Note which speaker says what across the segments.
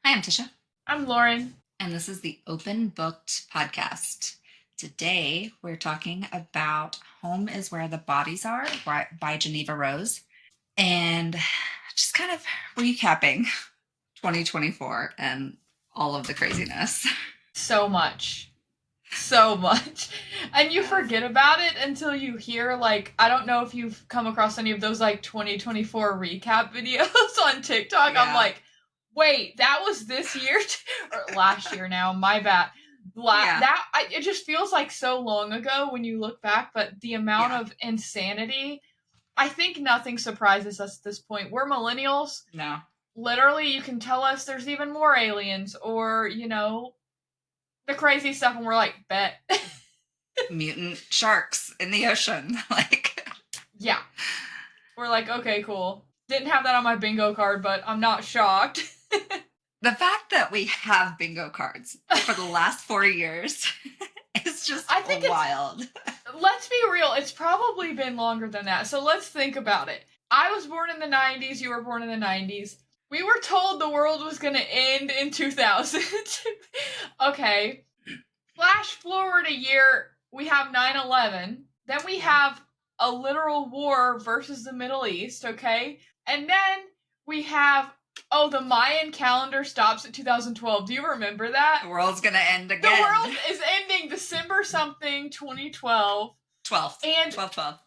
Speaker 1: Hi, I'm Tisha.
Speaker 2: I'm Loren.
Speaker 1: And this is the Open Booked podcast. Today, we're talking about Home is Where the Bodies Are by Jeneva Rose. And just kind of recapping 2024 and all of the craziness.
Speaker 2: So much. And you forget about it until you hear, I don't know if you've come across any of those, 2024 recap videos on TikTok.
Speaker 1: Yeah.
Speaker 2: I'm like, wait, that was this year? Or last year now, my bad. It just feels like so long ago when you look back, but the amount of insanity, I think nothing surprises us at this point. We're millennials.
Speaker 1: No.
Speaker 2: Literally, you can tell us there's even more aliens or, the crazy stuff, and we're like, bet.
Speaker 1: Mutant sharks in the ocean.
Speaker 2: Yeah. We're like, okay, cool. Didn't have that on my bingo card, but I'm not shocked.
Speaker 1: The fact that we have bingo cards for the last 4 years is just wild.
Speaker 2: Let's be real. It's probably been longer than that. So let's think about it. I was born in the 90s. You were born in the 90s. We were told the world was going to end in 2000. Okay. Flash forward a year, we have 9/11. Then we have a literal war versus the Middle East, okay? And then we have, the Mayan calendar stops at 2012. Do you remember that?
Speaker 1: The world's going to end again.
Speaker 2: The world is ending December something, 2012.
Speaker 1: 12.
Speaker 2: And
Speaker 1: 12.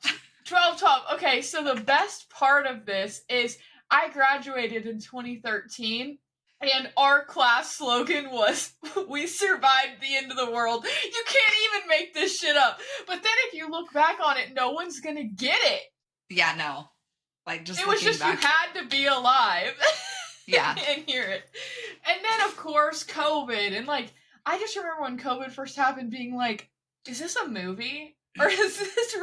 Speaker 2: 12. Okay, so the best part of this is I graduated in 2013, and our class slogan was, "We survived the end of the world." You can't even make this shit up. But then if you look back on it, no one's gonna get it.
Speaker 1: Yeah, no.
Speaker 2: It was just back, you had to be alive.
Speaker 1: Yeah.
Speaker 2: And hear it. And then, of course, COVID. And, I just remember when COVID first happened being like, is this a movie? Or is this,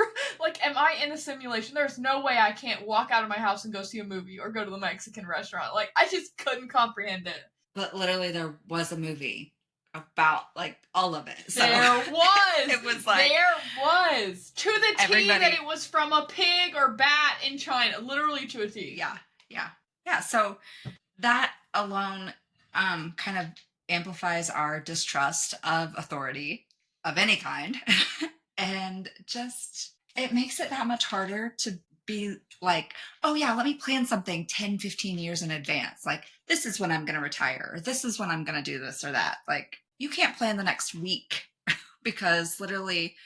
Speaker 2: am I in a simulation? There's no way I can't walk out of my house and go see a movie or go to the Mexican restaurant. I just couldn't comprehend it.
Speaker 1: But literally there was a movie about, all of it. So
Speaker 2: there was!
Speaker 1: It was
Speaker 2: there was! To the T that it was from a pig or bat in China. Literally to a T.
Speaker 1: Yeah, so that alone kind of amplifies our distrust of authority of any kind. And just, it makes it that much harder to be like, oh yeah, let me plan something 10, 15 years in advance. This is when I'm going to retire. Or this is when I'm going to do this or that. You can't plan the next week because literally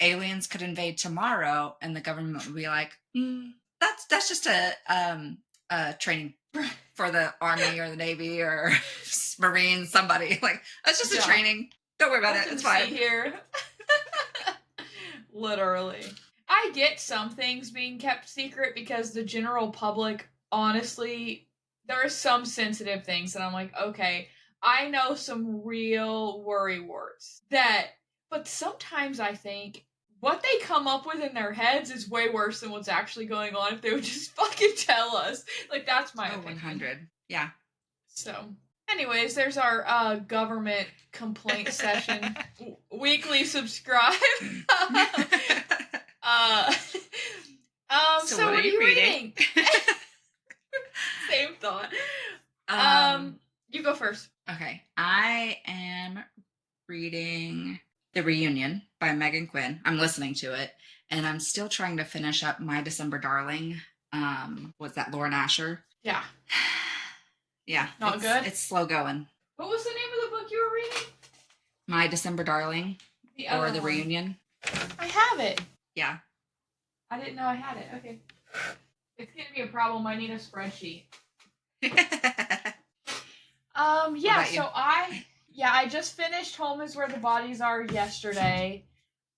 Speaker 1: aliens could invade tomorrow and the government would be like, that's just a training for the Army or the Navy or Marines, somebody. That's just a training. Don't worry about it. It's fine.
Speaker 2: Here. Literally. I get some things being kept secret because the general public, honestly, there are some sensitive things that I'm like, okay, I know some real worry warts but sometimes I think what they come up with in their heads is way worse than what's actually going on if they would just fucking tell us. That's my opinion.
Speaker 1: 100. Yeah.
Speaker 2: So, anyways, there's our government complaint session. Weekly subscribe. So what are you reading? Same thought. You go first.
Speaker 1: Okay. I am reading The Reunion by Megan Quinn. I'm listening to it, and I'm still trying to finish up My December Darling. Was that Lauren Asher?
Speaker 2: Yeah.
Speaker 1: Yeah.
Speaker 2: Not good?
Speaker 1: It's slow going.
Speaker 2: What was the name of the book you were reading?
Speaker 1: My December Darling. Or The Reunion.
Speaker 2: I have it.
Speaker 1: Yeah.
Speaker 2: I didn't know I had it. Okay. It's going to be a problem. I need a spreadsheet. I just finished Home is Where the Bodies Are yesterday.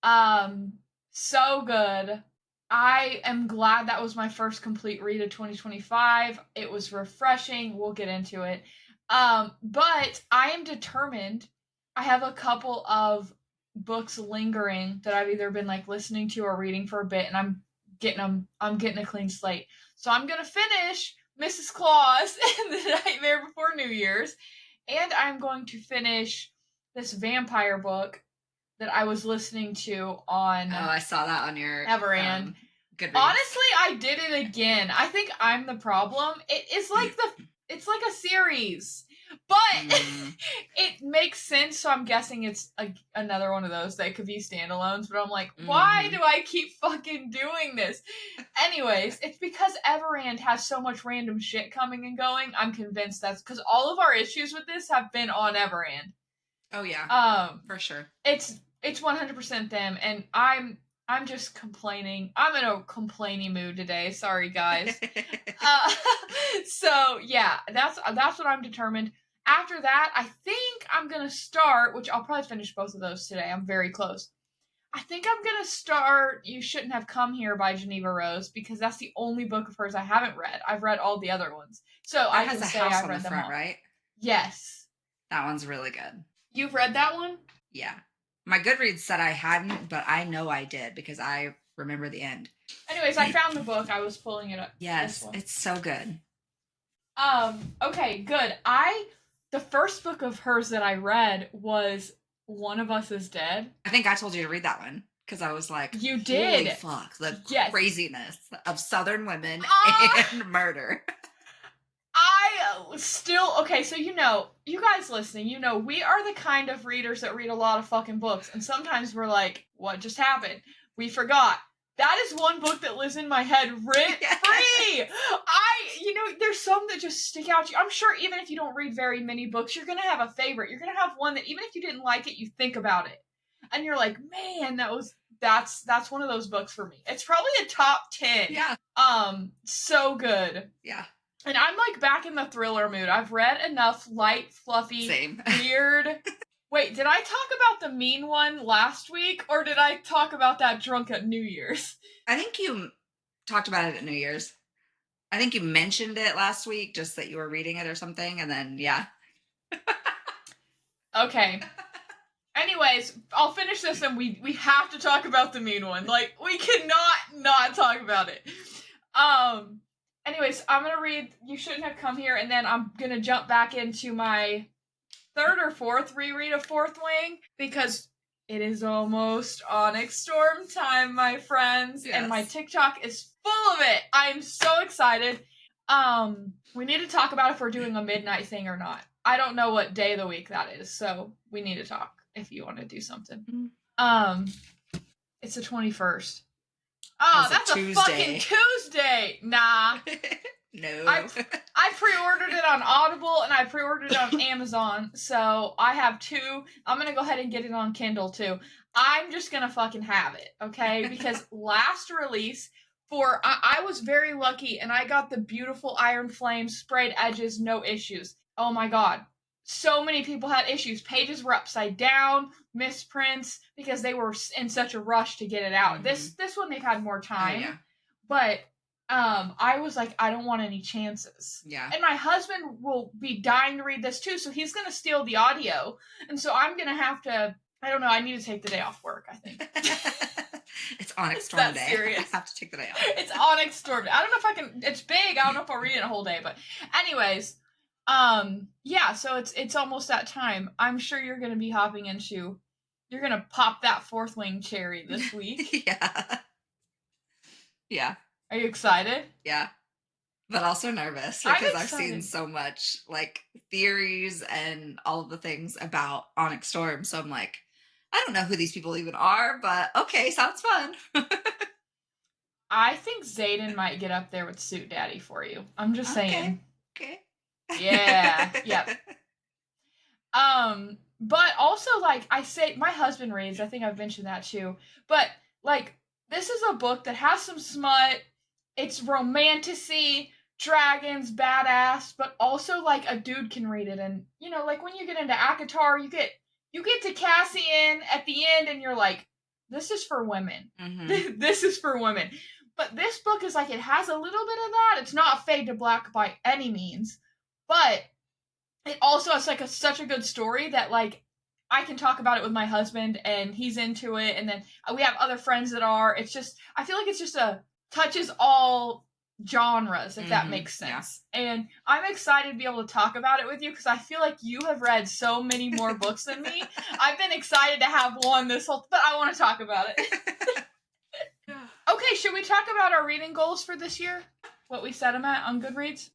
Speaker 2: So good. I am glad that was my first complete read of 2025. It was refreshing. We'll get into it. But I am determined. I have a couple of books lingering that I've either been listening to or reading for a bit, and I'm getting a clean slate. So I'm gonna finish Mrs. Claus and The Nightmare Before New Year's, and I'm going to finish this vampire book that I was listening to on.
Speaker 1: Oh, I saw that on your
Speaker 2: Everand.
Speaker 1: Goodreads.
Speaker 2: Honestly, I did it again. I think I'm the problem. It's like a series, But it makes sense, so I'm guessing it's another one of those that could be standalones, but I'm like, why do I keep fucking doing this? Anyways, it's because Everand has so much random shit coming and going. I'm convinced that's because all of our issues with this have been on Everand.
Speaker 1: Oh yeah. For sure.
Speaker 2: It's 100% them, and I'm just complaining. I'm in a complaining mood today. Sorry, guys. So yeah, that's what I'm determined. After that, I think I'm gonna start, which I'll probably finish both of those today. I'm very close. I think I'm gonna start You Shouldn't Have Come Here by Jeneva Rose, because that's the only book of hers I haven't read. I've read all the other ones. So
Speaker 1: that
Speaker 2: I
Speaker 1: has
Speaker 2: can
Speaker 1: a
Speaker 2: say
Speaker 1: house
Speaker 2: I've
Speaker 1: on
Speaker 2: read
Speaker 1: the
Speaker 2: them
Speaker 1: front,
Speaker 2: all.
Speaker 1: right?
Speaker 2: Yes.
Speaker 1: That one's really good.
Speaker 2: You've read that one?
Speaker 1: Yeah. My Goodreads said I hadn't, but I know I did because I remember the end.
Speaker 2: Anyways, I found the book. I was pulling it up.
Speaker 1: Yes, it's so good.
Speaker 2: Okay, good. The first book of hers that I read was One of Us is Dead.
Speaker 1: I think I told you to read that one because I was like,
Speaker 2: you did.
Speaker 1: Holy fuck, the craziness of Southern women and murder.
Speaker 2: Okay, so you guys listening, we are the kind of readers that read a lot of fucking books, and sometimes we're like, what just happened? We forgot. That is one book that lives in my head rent-free! There's some that just stick out to you. I'm sure even if you don't read very many books, you're gonna have a favorite. You're gonna have one that even if you didn't like it, you think about it. And you're like, man, that's one of those books for me. It's probably a top 10.
Speaker 1: Yeah.
Speaker 2: So good.
Speaker 1: Yeah.
Speaker 2: And I'm like back in the thriller mood. I've read enough light, fluffy, weird. Wait, did I talk about the mean one last week, or did I talk about that drunk at New Year's?
Speaker 1: I think you talked about it at New Year's. I think you mentioned it last week, just that you were reading it or something, and then, yeah.
Speaker 2: Okay. Anyways, I'll finish this, and we have to talk about the mean one. Like, we cannot not talk about it. Anyways, I'm gonna read You Shouldn't Have Come Here, and then I'm gonna jump back into my third or fourth reread of Fourth Wing, because it is almost Onyx Storm time, my friends, and my TikTok is full of it. I'm so excited. We need to talk about if we're doing a midnight thing or not. I don't know what day of the week that is, so we need to talk if you want to do something. It's the 21st. Oh, that's a fucking Tuesday. Nah.
Speaker 1: No.
Speaker 2: I pre-ordered it on Audible and I pre-ordered it on Amazon, so I have two. I'm gonna go ahead and get it on Kindle too. I'm just gonna fucking have it, okay? Because last release I was very lucky and I got the beautiful Iron Flame sprayed edges, no issues. Oh my god. So many people had issues. Pages were upside down, misprints, because they were in such a rush to get it out. This one they've had more time. Oh, yeah. But I was like, I don't want any chances. Yeah. And my husband will be dying to read this too, so he's gonna steal the audio. And so I'm gonna have to, I don't know, I need to take the day off work, I think.
Speaker 1: It's Onyx Storm Day.
Speaker 2: Serious.
Speaker 1: I have to take the day off.
Speaker 2: It's Onyx Storm Day. I don't know if I can, it's big, I don't know if I'll read it a whole day, but anyways, yeah, so it's almost that time. I'm sure you're gonna be hopping into, you're gonna pop that Fourth Wing cherry this week.
Speaker 1: Yeah. Yeah.
Speaker 2: Are you excited?
Speaker 1: Yeah. But also nervous because I've seen so much like theories and all of the things about Onyx Storm. So I'm like, I don't know who these people even are, but okay, sounds fun.
Speaker 2: I think Zayden might get up there with Suit Daddy for you. I'm just saying.
Speaker 1: Okay.
Speaker 2: Yeah. Yep. But also, like I say, my husband reads. I think I've mentioned that too. But like, this is a book that has some smut. It's romanticy, dragons, badass, but also like a dude can read it. And like when you get into ACOTAR, you get to Cassian at the end, and you're like, this is for women. Mm-hmm. This is for women. But this book is like, it has a little bit of that. It's not Fade to Black by any means, but it also has like such a good story that like I can talk about it with my husband and he's into it, and then we have other friends that are. It's just, I feel like it's just touches all genres, if that makes sense. Yeah. And I'm excited to be able to talk about it with you because I feel like you have read so many more books than me. I've been excited to have one but I want to talk about it. Okay, should we talk about our reading goals for this year? What we set them at on Goodreads?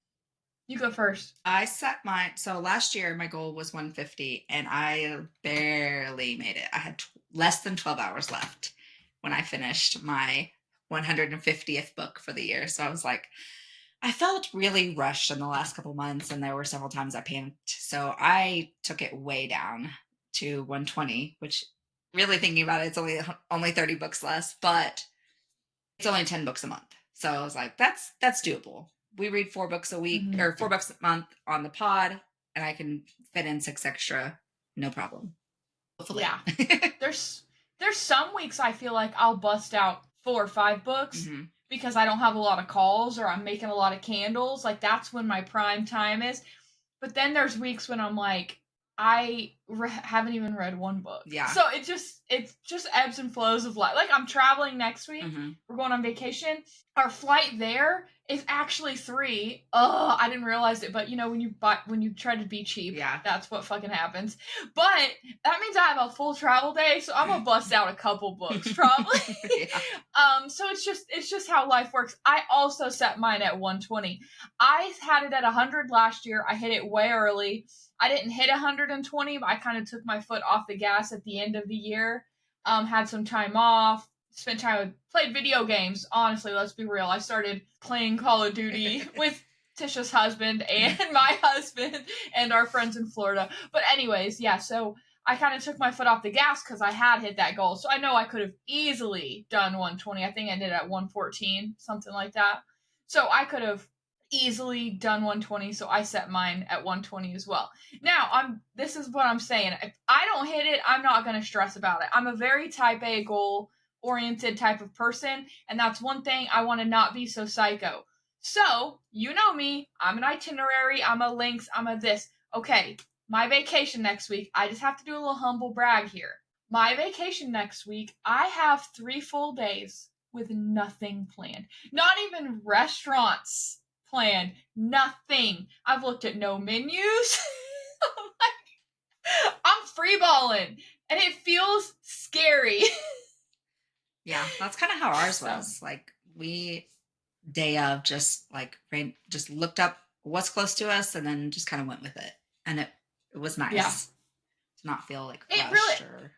Speaker 2: You go first.
Speaker 1: I set so last year my goal was 150 and I barely made it. I had less than 12 hours left when I finished my 150th book for the year. So I was like, I felt really rushed in the last couple months and there were several times I panicked. So I took it way down to 120, which really thinking about it, it's only 30 books less, but it's only 10 books a month. So I was like, that's doable. We read 4 books a week
Speaker 2: Mhm.
Speaker 1: or 4 books a month on the pod, and I can fit in 6 extra, no problem. Hopefully.
Speaker 2: Yeah. There's there's some weeks I feel like I'll bust out 4 or 5 books
Speaker 1: Hmm.
Speaker 2: because I don't have a lot of calls or I'm making a lot of candles. Like that's when my prime time is. But then there's weeks when I'm like, haven't even read one book.
Speaker 1: Yeah.
Speaker 2: So it just ebbs and flows of life. Like I'm traveling next week.
Speaker 1: Hmm.
Speaker 2: We're going on vacation. Our flight there is actually 3. Oh, I didn't realize it, but when you try to be cheap,
Speaker 1: Yeah.
Speaker 2: that's what fucking happens. But that means I have a full travel day, so I'm gonna bust out a couple books probably.
Speaker 1: Yeah.
Speaker 2: So it's just how life works. I also set mine at 120. I had it at 100 last year. I hit it way early. I didn't hit 120, but I kind of took my foot off the gas at the end of the year. Had some time off, spent time played video games. Honestly, let's be real. I started playing Call of Duty with Tisha's husband and my husband and our friends in Florida. But anyways, yeah, so I kind of took my foot off the gas because I had hit that goal. So I know I could have easily done 120. I think I did at 114, something like that. So I could have easily done 120. So I set mine at 120 as well. Now this is what I'm saying. If I don't hit it, I'm not going to stress about it. I'm a very type A goal oriented type of person, and that's one thing I want to not be so psycho. So, you know me, I'm an itinerary, I'm a links, I'm a this. Okay, my vacation next week, I just have to do a little humble brag here. My vacation next week, I have 3 full days with nothing planned. Not even restaurants planned. Nothing. I've looked at no menus. I'm freeballing, and it feels scary.
Speaker 1: Yeah. That's kind of how ours
Speaker 2: So,
Speaker 1: was. Like we day of just like just looked up what's close to us and then just kind of went with it. And it was
Speaker 2: yeah.
Speaker 1: nice to not feel like
Speaker 2: It really,
Speaker 1: rushed or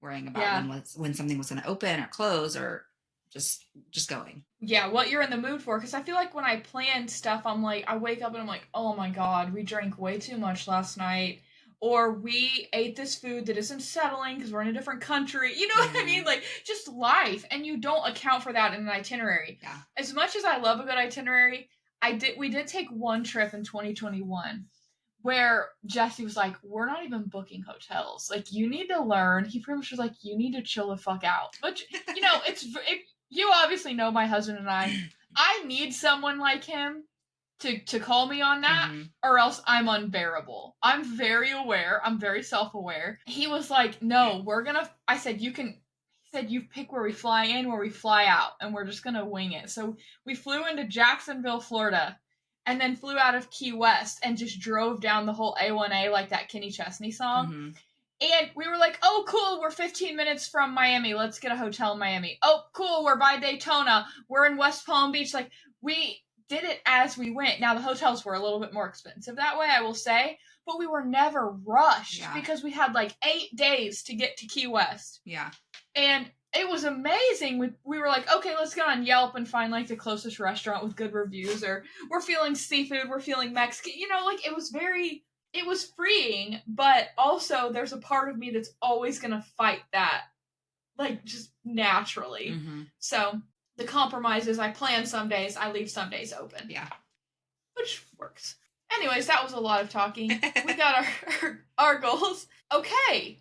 Speaker 1: worrying about
Speaker 2: yeah.
Speaker 1: when something was going to open or close or just going.
Speaker 2: Yeah, what you're in the mood for. Because I feel like when I plan stuff, I'm like, I wake up and I'm like, oh my god, we drank way too much last night. Or we ate this food that isn't settling because we're in a different country. You know what I mean? Like, just life. And you don't account for that in an itinerary.
Speaker 1: Yeah.
Speaker 2: As much as I love a good itinerary, we did take one trip in 2021 where Jesse was like, we're not even booking hotels. Like, you need to learn. He pretty much was like, you need to chill the fuck out. Which, you obviously know my husband and I need someone like him to call me on that,
Speaker 1: Mm-hmm.
Speaker 2: or else I'm unbearable. I'm very aware. I'm very self-aware. He was like, no, I said, he said, you pick where we fly in, where we fly out, and we're just gonna wing it. So we flew into Jacksonville, Florida, and then flew out of Key West and just drove down the whole A1A like that Kenny Chesney song.
Speaker 1: Mm-hmm.
Speaker 2: And we were like, oh, cool, we're 15 minutes from Miami. Let's get a hotel in Miami. Oh, cool, we're by Daytona. We're in West Palm Beach. Like, we did it as we went. Now, the hotels were a little bit more expensive that way, I will say. But we were never rushed because we had like 8 days to get to Key West.
Speaker 1: Yeah.
Speaker 2: And it was amazing. We were like, okay, let's get on Yelp and find like the closest restaurant with good reviews. Or we're feeling seafood, we're feeling Mexican. Like it was freeing, but also there's a part of me that's always going to fight that, like, just naturally.
Speaker 1: Mm-hmm.
Speaker 2: So the compromise is I plan some days, I leave some days open.
Speaker 1: Yeah.
Speaker 2: Which works. Anyways, that was a lot of talking. We got our goals. Okay.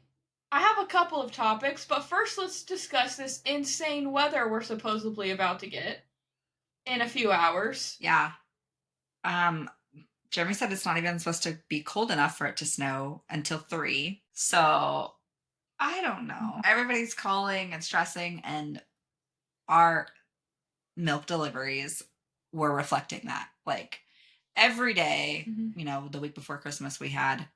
Speaker 2: I have a couple of topics, but first let's discuss this insane weather we're supposedly about to get in a few hours.
Speaker 1: Yeah. Jeremy said it's not even supposed to be cold enough for it to snow until 3. So I don't know. Everybody's calling and stressing, and our milk deliveries were reflecting that. Like every day, the week before Christmas, we had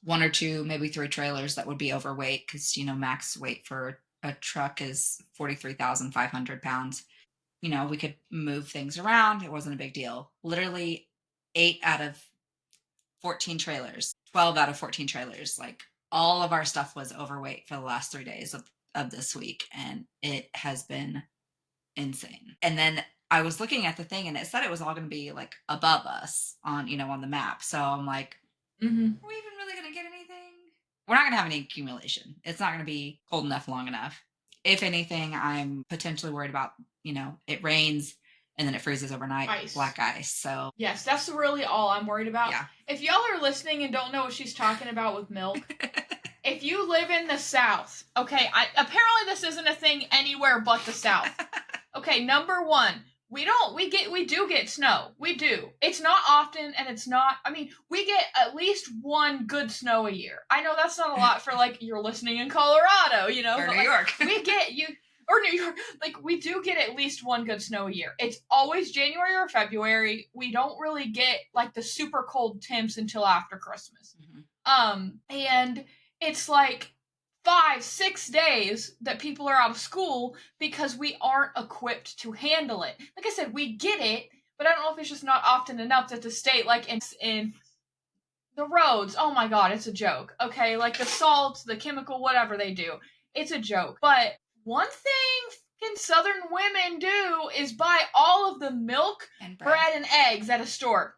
Speaker 1: 1 or 2, maybe 3 trailers that would be overweight because, max weight for a truck is 43,500 pounds. We could move things around. It wasn't a big deal. Literally 8 out of 14 trailers, 12 out of 14 trailers. Like all of our stuff was overweight for the last 3 days of this week. And it has been insane. And then I was looking at the thing and it said it was all going to be like above us on, on the map. So I'm like,
Speaker 2: Mm-hmm.
Speaker 1: are we even really going to get anything? We're not going to have any accumulation. It's not going to be cold enough long enough. If anything, I'm potentially worried about, it rains and then it freezes overnight,
Speaker 2: Ice.
Speaker 1: black ice. So
Speaker 2: yes, that's really all I'm worried about.
Speaker 1: Yeah.
Speaker 2: If y'all are listening and don't know what she's talking about with milk, if you live in the South, okay, apparently this isn't a thing anywhere but the South. Okay, number one, we do get snow. We do. It's not often, and it's not, we get at least one good snow a year. I know that's not a lot for, like, you're listening in Colorado,
Speaker 1: Or
Speaker 2: but,
Speaker 1: New York.
Speaker 2: we get you, or New York, like, we do get at least one good snow a year. It's always January or February. We don't really get, like, the super cold temps until after Christmas.
Speaker 1: Mm-hmm.
Speaker 2: And it's like 5-6 days that people are out of school because we aren't equipped to handle it. Like I said, we get it, but I don't know if it's just not often enough that the state, like in the roads, oh my god, it's a joke. Okay, like the salts, the chemical, whatever they do, it's a joke. But one thing fucking Southern women do is buy all of the milk,
Speaker 1: And
Speaker 2: bread, and eggs at a store.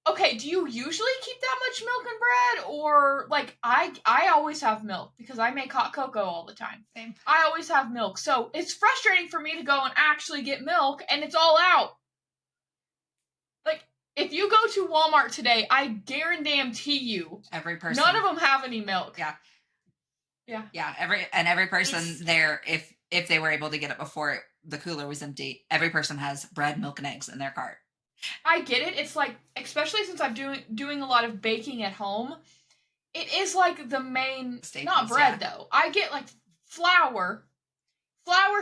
Speaker 2: Okay, do you usually keep that much milk and bread? Or, like, I always have milk because I make hot cocoa all the time.
Speaker 1: Same.
Speaker 2: I always have milk. So it's frustrating for me to go and actually get milk and it's all out. Like, if you go to Walmart today, I guarantee you
Speaker 1: every person,
Speaker 2: none of them have any milk.
Speaker 1: Yeah.
Speaker 2: Yeah.
Speaker 1: Every person there, if they were able to get it before the cooler was empty, every person has bread, milk, and eggs in their cart.
Speaker 2: I get it. It's like, especially since I'm doing a lot of baking at home, it is like the main,
Speaker 1: Staples,
Speaker 2: not bread though. I get like flour,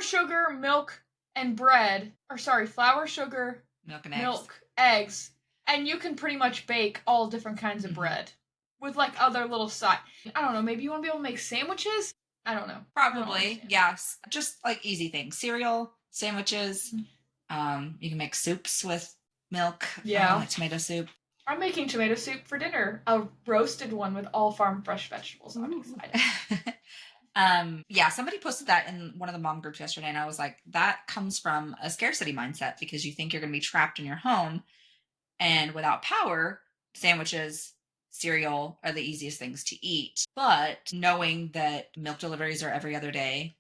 Speaker 2: sugar, milk, and bread. Or sorry, flour, sugar,
Speaker 1: milk,
Speaker 2: eggs, and you can pretty much bake all different kinds of bread with like other little side. I don't know. Maybe you want to be able to make sandwiches. I don't know.
Speaker 1: Probably, yes. Just like easy things: cereal, sandwiches. You can make soups with milk.
Speaker 2: Yeah,
Speaker 1: like tomato soup.
Speaker 2: I'm making tomato soup for dinner. A roasted one with all farm fresh vegetables. I'm excited.
Speaker 1: Yeah, somebody posted that in one of the mom groups yesterday, and I was like, that comes from a scarcity mindset because you think you're going to be trapped in your home, and without power, sandwiches, cereal are the easiest things to eat. But knowing that milk deliveries are every other day,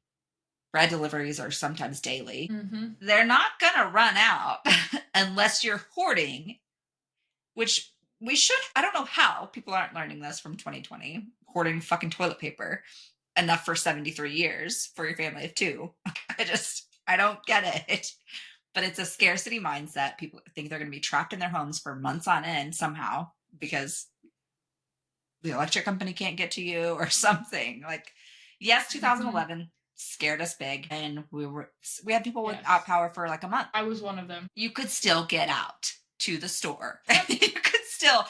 Speaker 1: bread deliveries are sometimes daily, they're not going to run out unless you're hoarding, which we should. I don't know how people aren't learning this from 2020, hoarding fucking toilet paper enough for 73 years for your family of 2. I don't get it. But it's a scarcity mindset. People think they're going to be trapped in their homes for months on end somehow because the electric company can't get to you or something. Like, yes, 2011 scared us big, and we had people without power for like a month.
Speaker 2: I was one of them.
Speaker 1: You could still get out to the store. You could still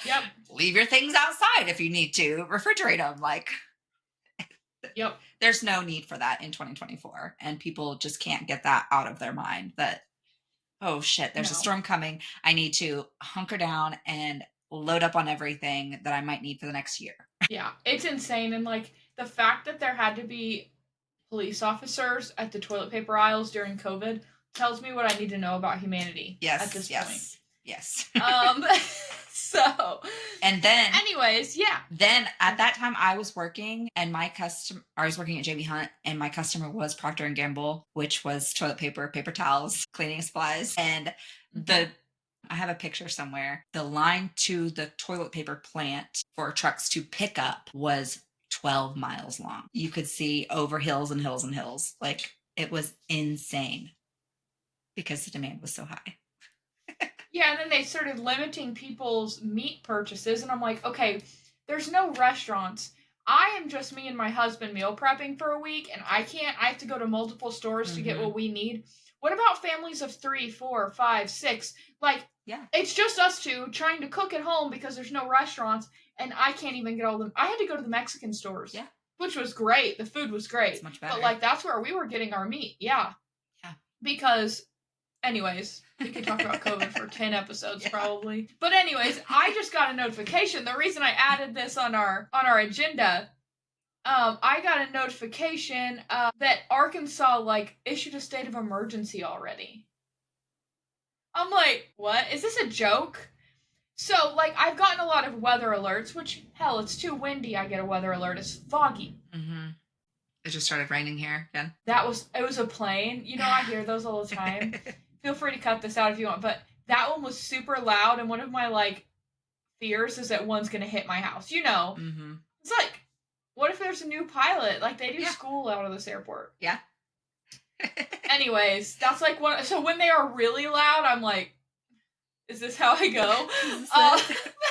Speaker 1: leave your things outside if you need to, refrigerate them. Like, there's no need for that in 2024, and people just can't get that out of their mind that, oh shit, there's a storm coming. I need to hunker down and load up on everything that I might need for the next year.
Speaker 2: Yeah, it's insane. And like the fact that there had to be police officers at the toilet paper aisles during COVID tells me what I need to know about humanity at this point.
Speaker 1: Yes.
Speaker 2: So.
Speaker 1: And then.
Speaker 2: Anyways, yeah.
Speaker 1: Then at that time I was working, and I was working at JB Hunt, and my customer was Procter and Gamble, which was toilet paper, paper towels, cleaning supplies, and I have a picture somewhere. The line to the toilet paper plant for trucks to pick up was 12 miles long. You could see over hills and hills and hills. Like, it was insane because the demand was so high.
Speaker 2: Yeah, and then they started limiting people's meat purchases, and I'm like, okay, there's no restaurants. I am just me and my husband meal prepping for a week, and I have to go to multiple stores to get what we need. What about families of 3, 4, 5, 6? Like, it's just us two trying to cook at home because there's no restaurants, and I can't even get all them. I had to go to the Mexican stores, which was great. The food was great.
Speaker 1: It's much better.
Speaker 2: But, like, that's where we were getting our meat, because Anyways, we could talk about COVID for 10 episodes
Speaker 1: Yeah.
Speaker 2: probably. But anyways, I just got a notification. The reason I added this on our agenda, I got a notification that Arkansas like issued a state of emergency already. I'm like, what? Is this a joke? So, like, I've gotten a lot of weather alerts, which, hell, it's too windy. I get a weather alert. It's foggy.
Speaker 1: Mm-hmm. It just started raining here again.
Speaker 2: It was a plane. You know, I hear those all the time. Feel free to cut this out if you want, but that one was super loud, and one of my, like, fears is that one's gonna hit my house. You know.
Speaker 1: Mm-hmm.
Speaker 2: It's like, what if there's a new pilot? Like, they do
Speaker 1: Yeah.
Speaker 2: school out of this airport.
Speaker 1: Yeah.
Speaker 2: Anyways, that's like one. So when they are really loud, I'm like, is this how I go?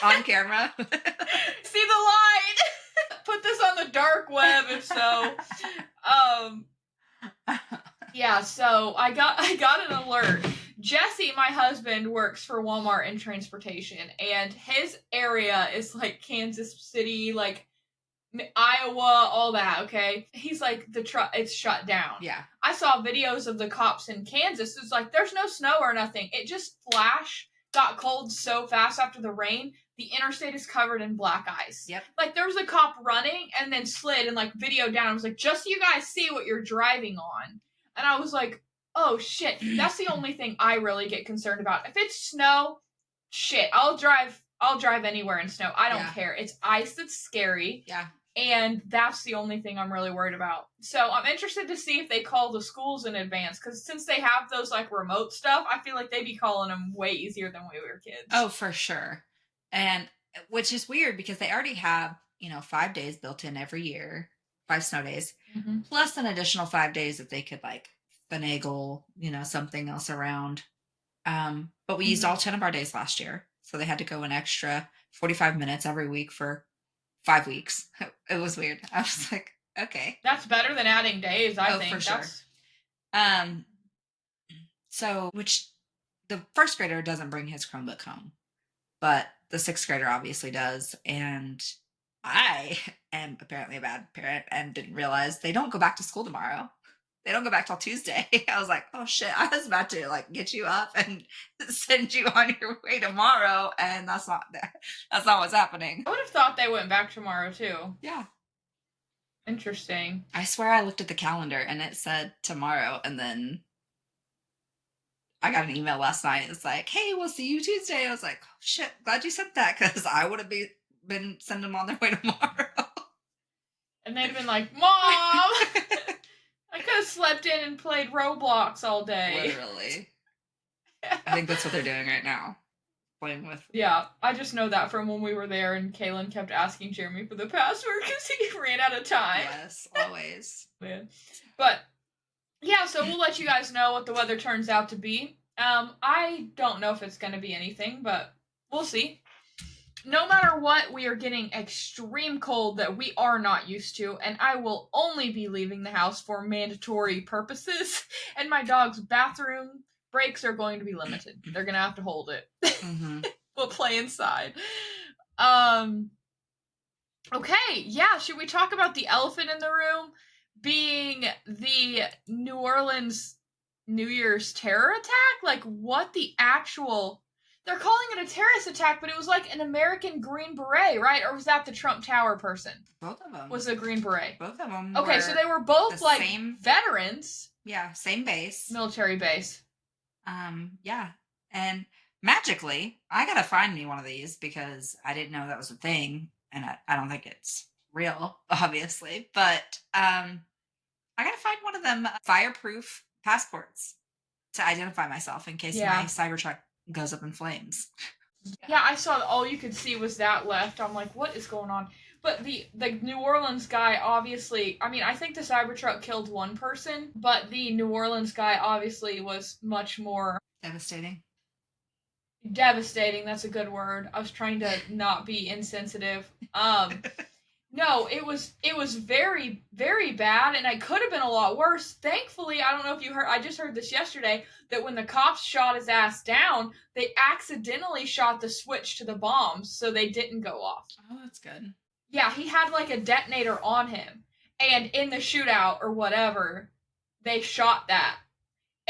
Speaker 1: On camera.
Speaker 2: See the line? Put this on the dark web if so. Yeah, so I got an alert. Jesse, my husband, works for Walmart in transportation, and his area is like Kansas City, like Iowa, all that, okay? He's like, the truck, it's shut down.
Speaker 1: Yeah.
Speaker 2: I saw videos of the cops in Kansas. It's like, there's no snow or nothing. It just got cold so fast after the rain. The interstate is covered in black ice.
Speaker 1: Yep.
Speaker 2: Like, there was a cop running and then slid and, like, video down. I was like, just so you guys see what you're driving on. And I was like, oh, shit. That's the only thing I really get concerned about. If it's snow, shit, I'll drive anywhere in snow. I don't care. It's ice that's scary.
Speaker 1: Yeah.
Speaker 2: And that's the only thing I'm really worried about. So I'm interested to see if they call the schools in advance. Because since they have those, like, remote stuff, I feel like they'd be calling them way easier than when we were kids.
Speaker 1: Oh, for sure. And which is weird because they already have, 5 days built in every year, 5 snow days, plus an additional 5 days that they could, like, finagle, something else around. But we used all 10 of our days last year. So they had to go an extra 45 minutes every week for 5 weeks. It was weird. I was like, okay.
Speaker 2: That's better than adding days, I think.
Speaker 1: For sure. So, which the first grader doesn't bring his Chromebook home, but the 6th grader obviously does. And I am apparently a bad parent and didn't realize they don't go back to school tomorrow. They don't go back till Tuesday. I was like, oh shit, I was about to like get you up and send you on your way tomorrow. And that's not what's happening.
Speaker 2: I would have thought they went back tomorrow too.
Speaker 1: Yeah.
Speaker 2: Interesting.
Speaker 1: I swear I looked at the calendar and it said tomorrow. And then I got an email last night. It's like, hey, we'll see you Tuesday. I was like, oh, shit, glad you sent that because I would have been sending them on their way tomorrow.
Speaker 2: And they'd have been like, Mom! I could have slept in and played Roblox all day.
Speaker 1: Literally. I think that's what they're doing right now. Playing with.
Speaker 2: Yeah, I just know that from when we were there and Kaylin kept asking Jeremy for the password because he ran out of time.
Speaker 1: Yes, always.
Speaker 2: Man. But, yeah, so we'll let you guys know what the weather turns out to be. I don't know if it's going to be anything, but we'll see. No matter what, we are getting extreme cold that we are not used to, and I will only be leaving the house for mandatory purposes, and my dog's bathroom breaks are going to be limited. They're going to have to hold it.
Speaker 1: Mm-hmm.
Speaker 2: We'll play inside. Okay, yeah, should we talk about the elephant in the room being the New Orleans New Year's terror attack? Like, what the actual... They're calling it a terrorist attack, but it was like an American Green Beret, right? Or was that the Trump Tower person?
Speaker 1: Both of them.
Speaker 2: Was a Green Beret.
Speaker 1: Both of them.
Speaker 2: Okay, so they were both like veterans.
Speaker 1: Yeah, same base.
Speaker 2: Military base.
Speaker 1: Yeah. And magically, I gotta find me one of these because I didn't know that was a thing. And I don't think it's real, obviously. But I gotta find one of them fireproof passports to identify myself in case my Cybertruck goes up in flames.
Speaker 2: Yeah, I saw all you could see was that left. I'm like, what is going on? But the New Orleans guy, obviously, I mean, I think the Cybertruck killed one person, but the New Orleans guy obviously was much more...
Speaker 1: Devastating.
Speaker 2: Devastating, that's a good word. I was trying to not be insensitive. No, it was very, very bad, and it could have been a lot worse. Thankfully, I don't know if you heard, I just heard this yesterday, that when the cops shot his ass down, they accidentally shot the switch to the bombs, so they didn't go off.
Speaker 1: Oh, that's good.
Speaker 2: Yeah, he had like a detonator on him, and in the shootout or whatever, they shot that.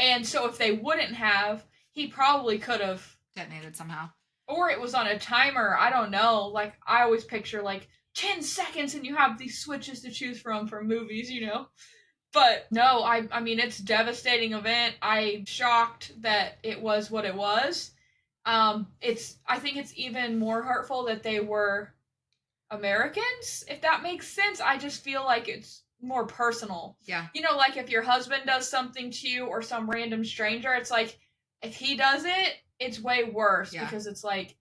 Speaker 2: And so if they wouldn't have, he probably could have
Speaker 1: detonated somehow.
Speaker 2: Or it was on a timer. I don't know. Like, I always picture like 10 seconds and you have these switches to choose from for movies, you know? But no, I mean, it's a devastating event. I'm shocked that it was what it was. I think it's even more hurtful that they were Americans, if that makes sense. I just feel like it's more personal.
Speaker 1: Yeah.
Speaker 2: You know, like if your husband does something to you or some random stranger, it's like if he does it, it's way worse because it's like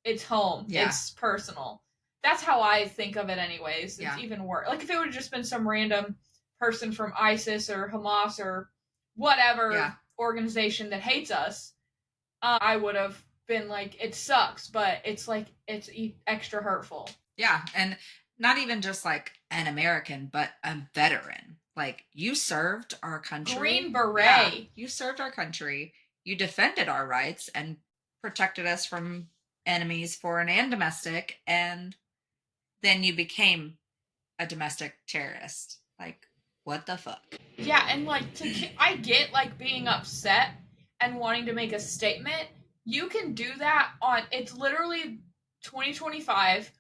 Speaker 2: it's home. Yeah. It's personal. That's how I think of it anyways. It's even worse. Like if it would have just been some random person from ISIS or Hamas or whatever organization that hates us, I would have been like, it sucks, but it's like, it's extra hurtful.
Speaker 1: Yeah. And not even just like an American, but a veteran. Like you served our country.
Speaker 2: Green Beret. Yeah,
Speaker 1: you served our country. You defended our rights and protected us from enemies, foreign and domestic. And then you became a domestic terrorist. Like, what the fuck?
Speaker 2: Yeah. And like, I get like being upset and wanting to make a statement. You can do that it's literally 2025.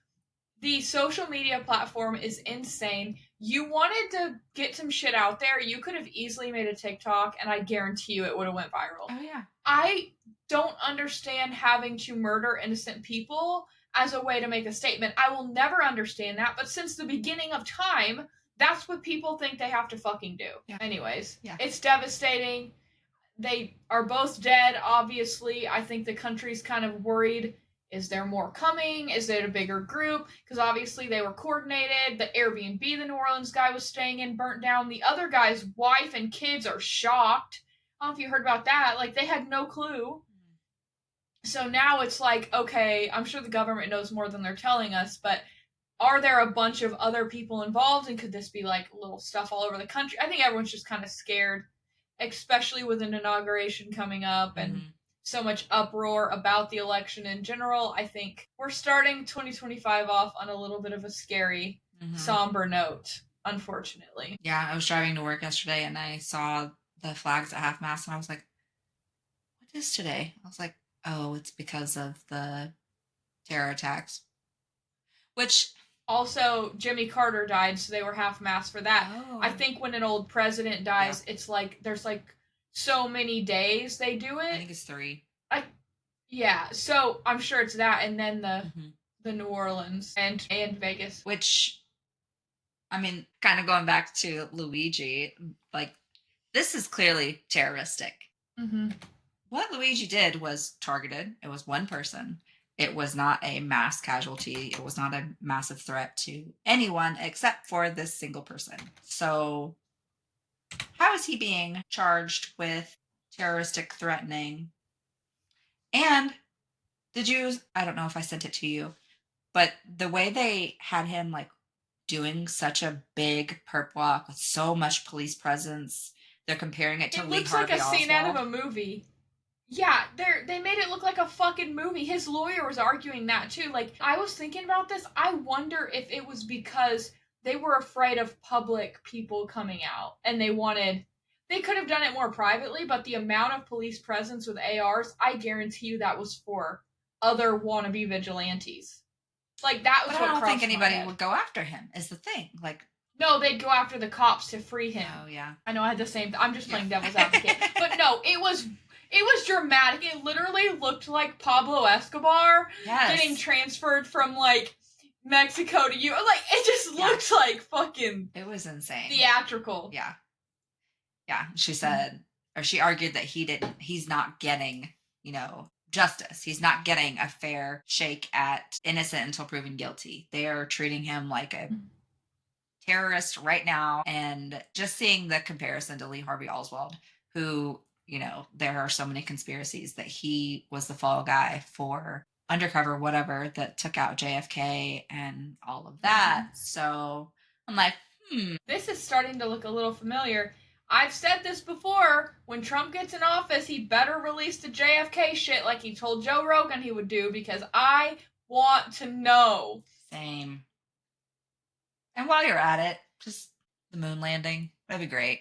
Speaker 2: The social media platform is insane. You wanted to get some shit out there, you could have easily made a TikTok and I guarantee you it would have went viral.
Speaker 1: Oh yeah.
Speaker 2: I don't understand having to murder innocent people as a way to make a statement. I will never understand that, but since the beginning of time, that's what people think they have to fucking do. Yeah. Anyways, it's devastating. They are both dead, obviously. I think the country's kind of worried. Is there more coming? Is it a bigger group? Because obviously they were coordinated. The Airbnb the New Orleans guy was staying in burnt down. The other guy's wife and kids are shocked. I don't know if you heard about that. Like, they had no clue. So now it's like, okay, I'm sure the government knows more than they're telling us, but are there a bunch of other people involved? And could this be like little stuff all over the country? I think everyone's just kind of scared, especially with an inauguration coming up and so much uproar about the election in general. I think we're starting 2025 off on a little bit of a scary, somber note, unfortunately.
Speaker 1: Yeah, I was driving to work yesterday and I saw the flags at half mast and I was like, what is today? I was like, oh, it's because of the terror attacks. Which
Speaker 2: also, Jimmy Carter died, so they were half mast for that. Oh. I think when an old president dies, it's like there's like so many days they do it.
Speaker 1: I think it's 3.
Speaker 2: Yeah, so I'm sure it's that, and then the New Orleans and Vegas.
Speaker 1: Which, I mean, kind of going back to Luigi, like this is clearly terroristic. What Luigi did was targeted. It was one person. It was not a mass casualty. It was not a massive threat to anyone except for this single person. So how is he being charged with terroristic threatening? And I don't know if I sent it to you, but the way they had him like doing such a big perp walk with so much police presence, they're comparing it to Lee Harvey Oswald.
Speaker 2: It looks like a scene out of a movie. Yeah, they made it look like a fucking movie. His lawyer was arguing that too. Like, I was thinking about this. I wonder if it was because they were afraid of public people coming out and they could have done it more privately, but the amount of police presence with ARs, I guarantee you that was for other wannabe vigilantes. Like, that was what
Speaker 1: I don't think anybody would go after him, is the thing. Like,
Speaker 2: no, they'd go after the cops to free him.
Speaker 1: Oh, yeah.
Speaker 2: I know I had the same. I'm just playing devil's advocate. But no, it was dramatic. It literally looked like Pablo Escobar getting transferred from like Mexico to you. Like, it just looked like fucking.
Speaker 1: It was insane.
Speaker 2: Theatrical.
Speaker 1: Yeah. Yeah. She said, or she argued that he's not getting, justice. He's not getting a fair shake at innocent until proven guilty. They are treating him like a terrorist right now. And just seeing the comparison to Lee Harvey Oswald, who, there are so many conspiracies that he was the fall guy for undercover whatever that took out JFK and all of that. So I'm like,
Speaker 2: this is starting to look a little familiar. I've said this before. When Trump gets in office, he better release the JFK shit like he told Joe Rogan he would do, because I want to know.
Speaker 1: Same. And while you're at it, just the moon landing. That'd be great.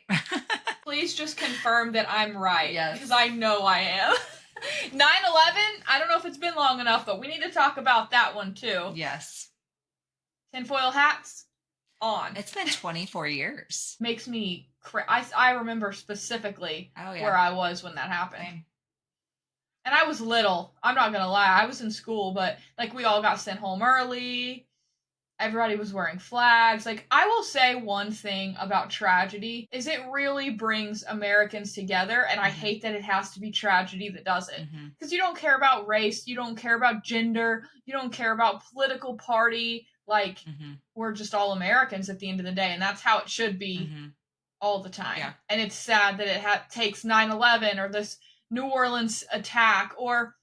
Speaker 2: Please just confirm that I'm right.
Speaker 1: Yes.
Speaker 2: Because I know I am. 9/11, I don't know if it's been long enough, but we need to talk about that one too.
Speaker 1: Yes.
Speaker 2: Tinfoil hats on.
Speaker 1: It's been 24 years.
Speaker 2: Makes me I remember specifically where I was when that happened.
Speaker 1: Same.
Speaker 2: And I was little. I'm not gonna lie. I was in school, but like we all got sent home early. Everybody was wearing flags. Like, I will say one thing about tragedy is it really brings Americans together, and I hate that it has to be tragedy that does it. Because you don't care about race, you don't care about gender, you don't care about political party. Like, we're just all Americans at the end of the day, and that's how it should be all the time.
Speaker 1: Yeah.
Speaker 2: And it's sad that it takes 9/11 or this New Orleans attack or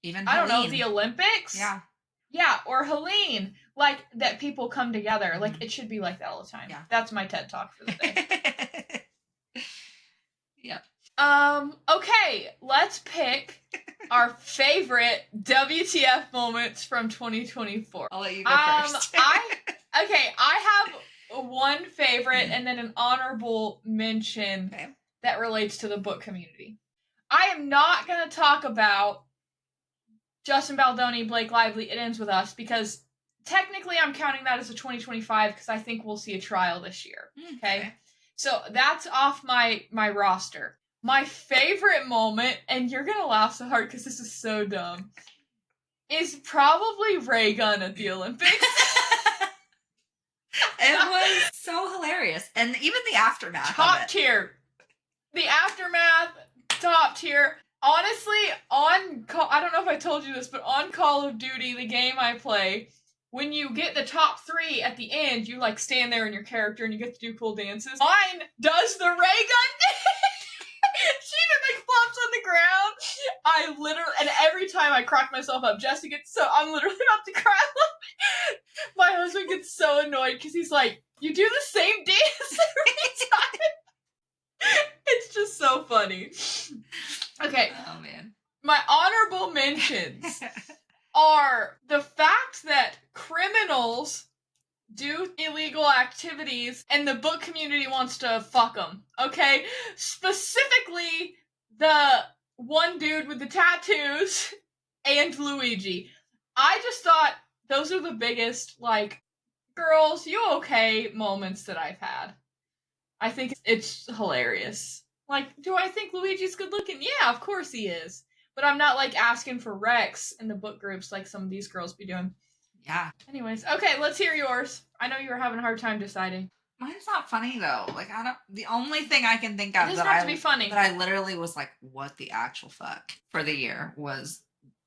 Speaker 1: even
Speaker 2: I don't know, the Olympics.
Speaker 1: Yeah,
Speaker 2: or Helene, like that people come together. Like it should be like that all the time.
Speaker 1: Yeah.
Speaker 2: That's my TED Talk for the day.
Speaker 1: Yep.
Speaker 2: Okay, let's pick our favorite WTF moments from 2024.
Speaker 1: I'll let you go first.
Speaker 2: I have one favorite and then an honorable mention that relates to the book community. I am not going to talk about Justin Baldoni, Blake Lively, It Ends With Us, because technically I'm counting that as a 2025 because I think we'll see a trial this year. Okay? So that's off my roster. My favorite moment, and you're going to laugh so hard because this is so dumb, is probably Ray Gun at the Olympics.
Speaker 1: It was so hilarious. And even the aftermath.
Speaker 2: Top tier. The aftermath, top tier. Honestly, I don't know if I told you this, but on Call of Duty, the game I play, when you get the top 3 at the end, you like stand there in your character and you get to do cool dances. Mine does the Ray Gun dance. She even like flops on the ground. I literally, and every time I crack myself up, Jesse gets I'm literally about to cry. My husband gets so annoyed because he's like, you do the same dance every time. It's just so funny. Okay.
Speaker 1: Oh, man.
Speaker 2: My honorable mentions are the fact that criminals do illegal activities and the book community wants to fuck them. Okay? Specifically, the one dude with the tattoos and Luigi. I just thought those are the biggest, like, girls, you okay moments that I've had. I think it's hilarious. Like, do I think Luigi's good looking? Yeah, of course he is. But I'm not, like, asking for Rex in the book groups like some of these girls be doing.
Speaker 1: Yeah.
Speaker 2: Anyways, okay, let's hear yours. I know you were having a hard time deciding.
Speaker 1: Mine's not funny, though. Like, the only thing I can think of
Speaker 2: it doesn't have to be funny.
Speaker 1: that I literally was like, what the actual fuck for the year was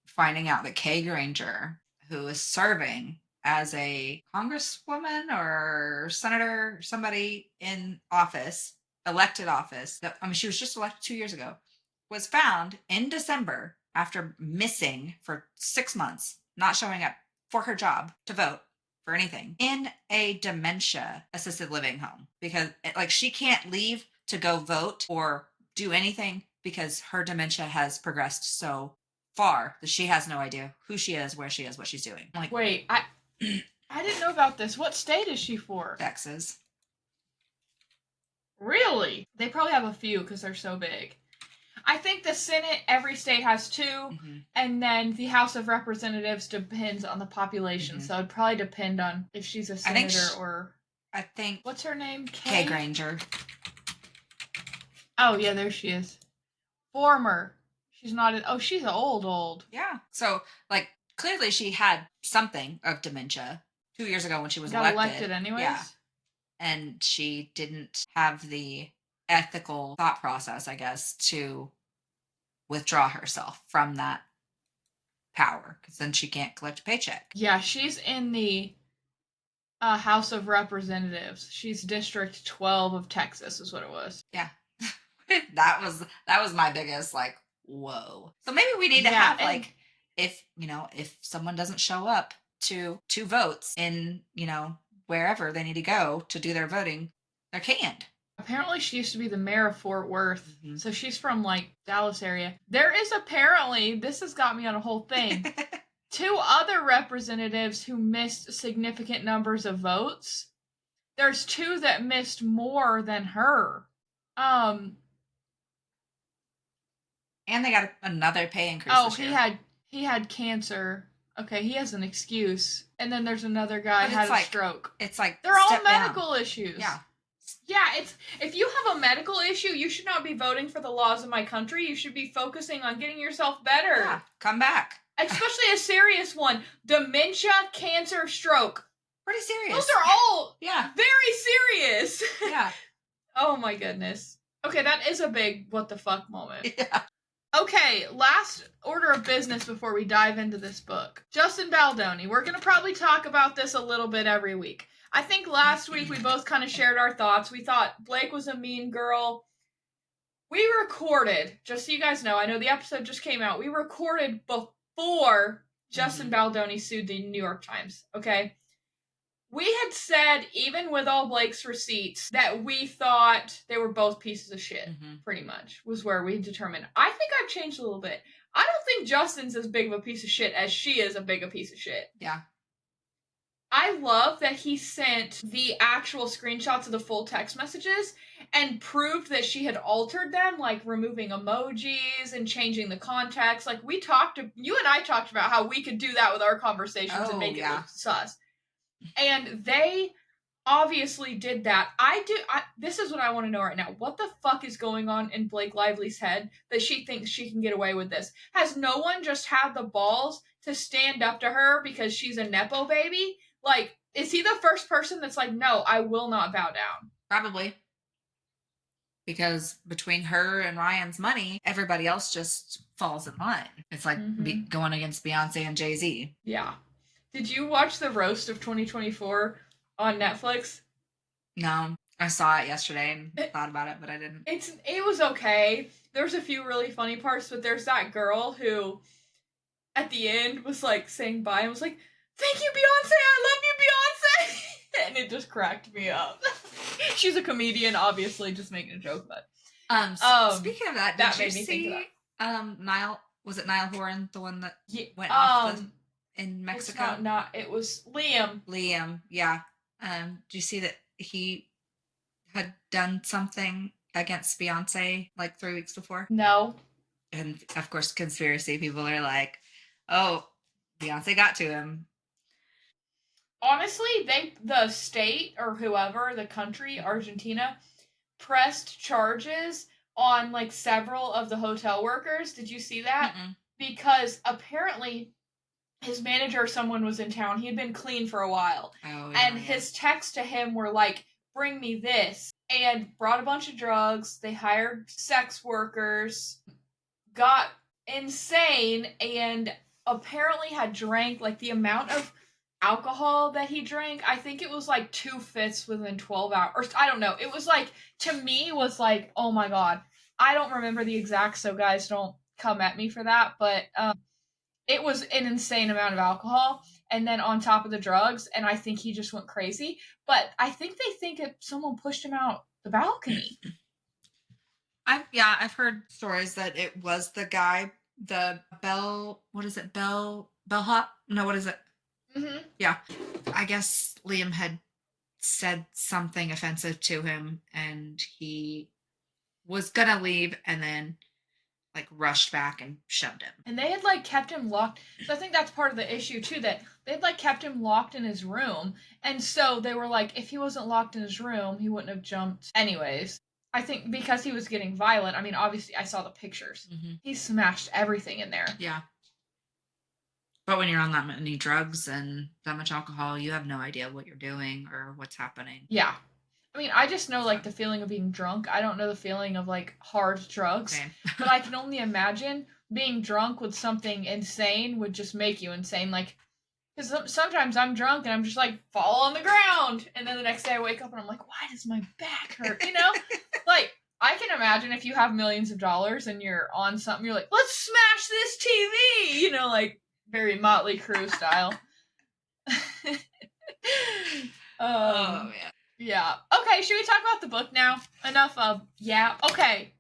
Speaker 1: finding out that Kay Granger, who is serving as a congresswoman or senator, somebody in office, elected office, she was just elected 2 years ago, was found in December after missing for 6 months, not showing up for her job to vote for anything, in a dementia assisted living home because she can't leave to go vote or do anything because her dementia has progressed so far that she has no idea who she is, where she is, what she's doing. Like,
Speaker 2: wait, I didn't know about this. What state is she for?
Speaker 1: Texas.
Speaker 2: Really? They probably have a few because they're so big. I think the Senate, every state has 2, and then the House of Representatives depends on the population, so it'd probably depend on if she's a senator
Speaker 1: I think...
Speaker 2: What's her name?
Speaker 1: Kay Granger.
Speaker 2: Oh, yeah, there she is. Former. She's not... she's old.
Speaker 1: Yeah. So, clearly she had something of dementia 2 years ago when she was
Speaker 2: elected anyways?
Speaker 1: Yeah. And she didn't have the ethical thought process, I guess, to withdraw herself from that power because then she can't collect a paycheck.
Speaker 2: Yeah, she's in the House of Representatives. She's District 12 of Texas is what it was.
Speaker 1: Yeah. that was my biggest whoa. So maybe we need to have if someone doesn't show up to 2 votes in, wherever they need to go to do their voting, they're canned.
Speaker 2: Apparently she used to be the mayor of Fort Worth, so she's from, Dallas area. There is apparently, this has got me on a whole thing, 2 other representatives who missed significant numbers of votes. There's 2 that missed more than her. Um,
Speaker 1: And they got another pay increase
Speaker 2: oh,
Speaker 1: this year.
Speaker 2: he had cancer. Okay, he has an excuse. And then there's another guy
Speaker 1: But
Speaker 2: had a stroke.
Speaker 1: it's like
Speaker 2: They're all
Speaker 1: step down.
Speaker 2: medical issues.
Speaker 1: Yeah.
Speaker 2: Yeah, it's if you have a medical issue, you should not be voting for the laws of my country. You should be focusing on getting yourself better.
Speaker 1: Yeah, come back.
Speaker 2: Especially a serious one. Dementia, cancer, stroke.
Speaker 1: Pretty serious.
Speaker 2: Those are all
Speaker 1: yeah.
Speaker 2: very serious.
Speaker 1: Yeah.
Speaker 2: Oh my goodness. Okay, that is a big what the fuck moment.
Speaker 1: Yeah.
Speaker 2: Okay, last order of business before we dive into this book. Justin Baldoni. We're going to probably talk about this a little bit every week. I think last week we both kind of shared our thoughts. We thought Blake was a mean girl. We recorded, just so you guys know, I know the episode just came out. We recorded before Justin Baldoni sued the New York Times, okay? We had said, even with all Blake's receipts, that we thought they were both pieces of shit, pretty much, was where we determined. I think I've changed a little bit. I don't think Justin's as big of a piece of shit as she is a big a piece of shit.
Speaker 1: Yeah.
Speaker 2: I love that he sent the actual screenshots of the full text messages and proved that she had altered them, like removing emojis and changing the context. Like you and I talked about how we could do that with our conversations and make it look sus. And they obviously did that. This is what I want to know right now. What the fuck is going on in Blake Lively's head that she thinks she can get away with this? Has no one just had the balls to stand up to her because she's a Nepo baby? Like, is he the first person that's like, no, I will not bow down?
Speaker 1: Probably. Because between her and Ryan's money, everybody else just falls in line. It's like going against Beyonce and Jay-Z.
Speaker 2: Yeah. Did you watch the roast of 2024 on Netflix?
Speaker 1: No. I saw it yesterday and thought about it, but I didn't.
Speaker 2: It was okay. There's a few really funny parts, but there's that girl who at the end was like saying bye and was like, "Thank you, Beyonce, I love you, Beyonce." And it just cracked me up. She's a comedian, obviously, just making a joke, but
Speaker 1: speaking of that, did you see Niall, was it Niall Horan, the one that went off in Mexico?
Speaker 2: It was Liam.
Speaker 1: Liam, yeah. Do you see that he had done something against Beyonce like 3 weeks before?
Speaker 2: No.
Speaker 1: And of course, conspiracy people are like, "Oh, Beyonce got to him."
Speaker 2: Honestly, the state or whoever, the country, Argentina, pressed charges on like several of the hotel workers. Did you see that? Because apparently his manager or someone was in town. He had been clean for a while. And his texts to him were like, "Bring me this." And brought a bunch of drugs. They hired sex workers. Got insane. And apparently had drank like the amount of alcohol that he drank. I think it was like 2/5 within 12 hours. I don't know. It was like, to me, was like, oh my God. I don't remember the exact, so guys, don't come at me for that. But it was an insane amount of alcohol, and then on top of the drugs, and I think he just went crazy. But I think they think someone pushed him out the balcony.
Speaker 1: I've heard stories that it was the guy, the bellhop? No, what is it? Yeah. I guess Liam had said something offensive to him, and he was gonna leave, and then like rushed back and shoved him.
Speaker 2: And they had like kept him locked. So I think that's part of the issue too, that they'd like kept him locked in his room. And so they were like, if he wasn't locked in his room, he wouldn't have jumped anyways. I think because he was getting violent. I mean, obviously I saw the pictures. He smashed everything in there.
Speaker 1: Yeah. But when you're on that many drugs and that much alcohol, you have no idea what you're doing or what's happening.
Speaker 2: Yeah. I mean, I just know, like, the feeling of being drunk. I don't know the feeling of, like, hard drugs. Okay. But I can only imagine being drunk with something insane would just make you insane. Like, because sometimes I'm drunk and I'm just, like, fall on the ground. And then the next day I wake up and I'm like, why does my back hurt? You know? Like, I can imagine if you have millions of dollars and you're on something, you're like, let's smash this TV! You know, like, very Motley Crue style.
Speaker 1: Oh, man.
Speaker 2: Yeah. Okay, should we talk about the book now? Enough of, yeah. Okay.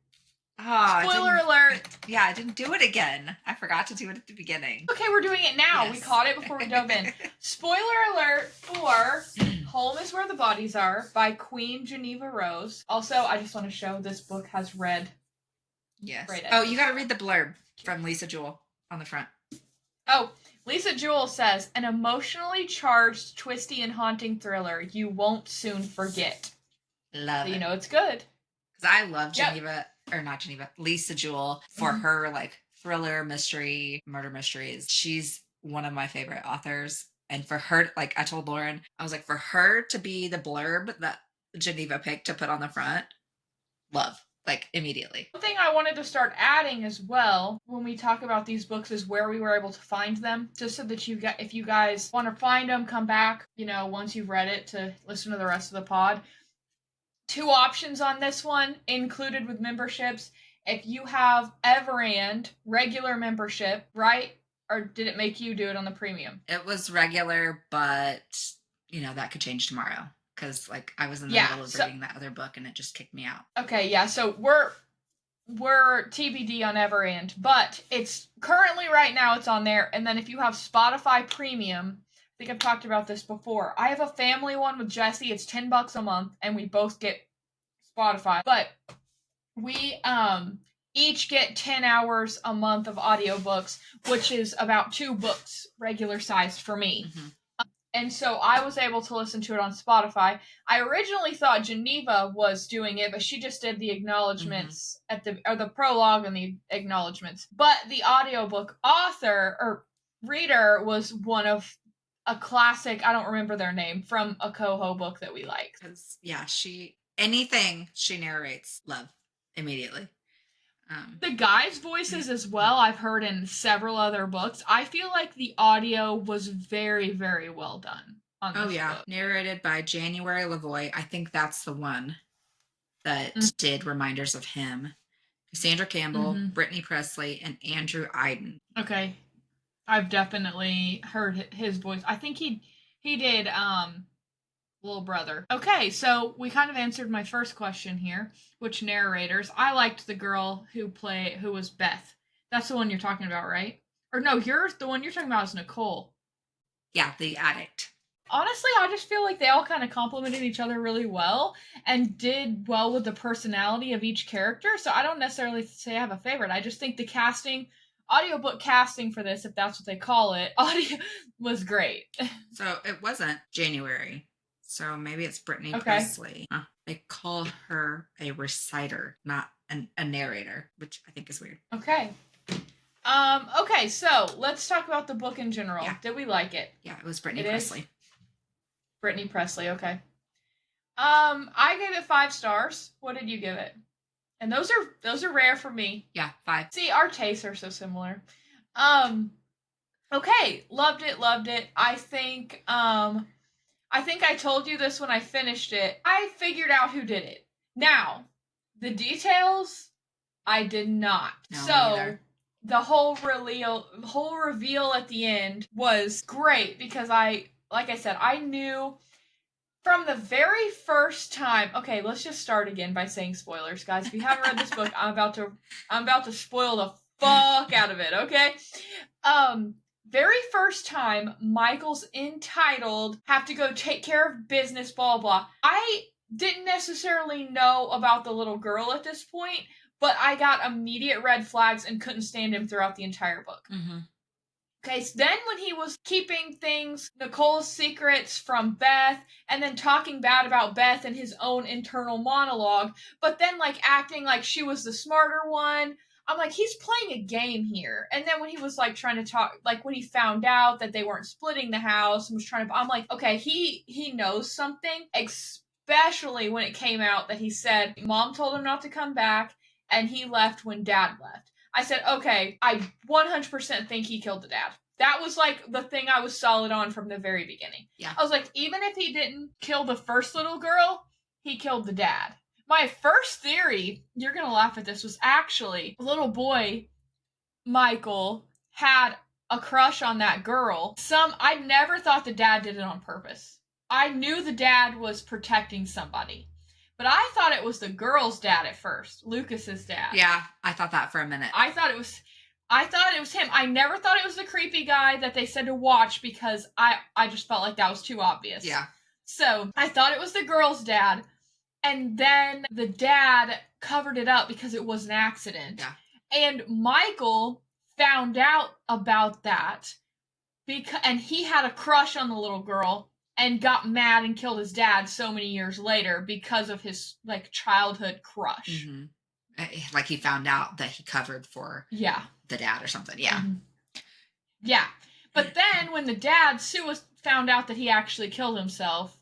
Speaker 2: Spoiler alert.
Speaker 1: Yeah, I didn't do it again. I forgot to do it at the beginning.
Speaker 2: Okay, we're doing it now. Yes. We caught it before we dove in. Spoiler alert for Home is Where the Bodies Are by Queen Jeneva Rose. Also, I just want to show this book has red.
Speaker 1: Yes. Oh, you got to read the blurb from Lisa Jewell on the front.
Speaker 2: Oh, Lisa Jewell says, an emotionally charged, twisty, and haunting thriller you won't soon forget.
Speaker 1: Love
Speaker 2: so
Speaker 1: it.
Speaker 2: You know it's good.
Speaker 1: Because I love Lisa Jewell for her like thriller, mystery, murder mysteries. She's one of my favorite authors. And for her, like I told Loren, I was like, for her to be the blurb that Jeneva picked to put on the front, love. Like immediately.
Speaker 2: One thing I wanted to start adding as well when we talk about these books is where we were able to find them, just so that if you guys want to find them, come back, once you've read it to listen to the rest of the pod. 2 options on this one included with memberships. If you have Everand regular membership, right? Or did it make you do it on the premium?
Speaker 1: It was regular, but that could change tomorrow. Because I was in the middle of reading that other book and it just kicked me out.
Speaker 2: Okay, yeah. So we're TBD on Everand, but it's currently right now it's on there. And then if you have Spotify Premium, I think I've talked about this before. I have a family one with Jesse. It's $10 a month, and we both get Spotify. But we each get 10 hours a month of audiobooks, which is about 2 books regular sized for me. Mm-hmm. And so I was able to listen to it on Spotify. I originally thought Jeneva was doing it, but she just did the acknowledgments or the prologue and the acknowledgments. But the audiobook author or reader was one of a classic, I don't remember their name, from a Coho book that we like.
Speaker 1: Yeah, anything she narrates, love immediately.
Speaker 2: The guys' voices as well, I've heard in several other books. I feel like the audio was very, very well done on this book.
Speaker 1: Narrated by January Lavoie. I think that's the one that did Reminders of Him. Cassandra Campbell, Brittany Presley, and Andrew Iden.
Speaker 2: Okay. I've definitely heard his voice. I think he did Little Brother. Okay, so we kind of answered my first question here. Which narrators? I liked the girl who was Beth. That's the one you're talking about, right? Or no, the one you're talking about is Nicole.
Speaker 1: Yeah, the addict.
Speaker 2: Honestly, I just feel like they all kind of complemented each other really well and did well with the personality of each character. So I don't necessarily say I have a favorite. I just think the audiobook casting for this, if that's what they call it, audio was great.
Speaker 1: So it wasn't January. So maybe it's Brittany Presley. They call her a reciter, not a narrator, which I think is weird.
Speaker 2: Okay. Okay, so let's talk about the book in general. Yeah. Did we like it?
Speaker 1: Yeah, it was Brittany Presley.
Speaker 2: Brittany Presley, okay. I gave it 5 stars. What did you give it? And those are rare for me.
Speaker 1: Yeah, 5.
Speaker 2: See, our tastes are so similar. Okay, loved it. I think I told you this when I finished it. I figured out who did it. Now, the details, I did not.
Speaker 1: No,
Speaker 2: so the whole reveal at the end was great because like I said, I knew from the very first time. Okay, let's just start again by saying spoilers, guys. If you haven't read this book, I'm about to spoil the fuck out of it. Okay. Very first time Michael's entitled, have to go take care of business, blah, blah. I didn't necessarily know about the little girl at this point, but I got immediate red flags and couldn't stand him throughout the entire book. Mm-hmm. Okay, so then when he was keeping Nicole's secrets from Beth, and then talking bad about Beth in his own internal monologue, but then acting like she was the smarter one, I'm like, he's playing a game here. And then when he was trying to talk, when he found out that they weren't splitting the house and was trying to, I'm like, okay, he knows something, especially when it came out that he said Mom told him not to come back and he left when Dad left. I said, okay, I 100% think he killed the dad. That was the thing I was solid on from the very beginning.
Speaker 1: Yeah.
Speaker 2: I was like, even if he didn't kill the first little girl, he killed the dad. My first theory, you're going to laugh at this, was actually little boy Michael had a crush on that girl. I never thought the dad did it on purpose. I knew the dad was protecting somebody. But I thought it was the girl's dad at first, Lucas's dad.
Speaker 1: Yeah, I thought that for a minute.
Speaker 2: I thought it was him. I never thought it was the creepy guy that they said to watch because I just felt like that was too obvious.
Speaker 1: Yeah.
Speaker 2: So I thought it was the girl's dad. And then the dad covered it up because it was an accident.
Speaker 1: Yeah.
Speaker 2: And Michael found out about that and he had a crush on the little girl and got mad and killed his dad so many years later because of his like childhood crush.
Speaker 1: Mm-hmm. Like he found out that he covered for the dad or something. Yeah.
Speaker 2: Mm-hmm. Yeah. But then when the dad, Sue, found out that he actually killed himself,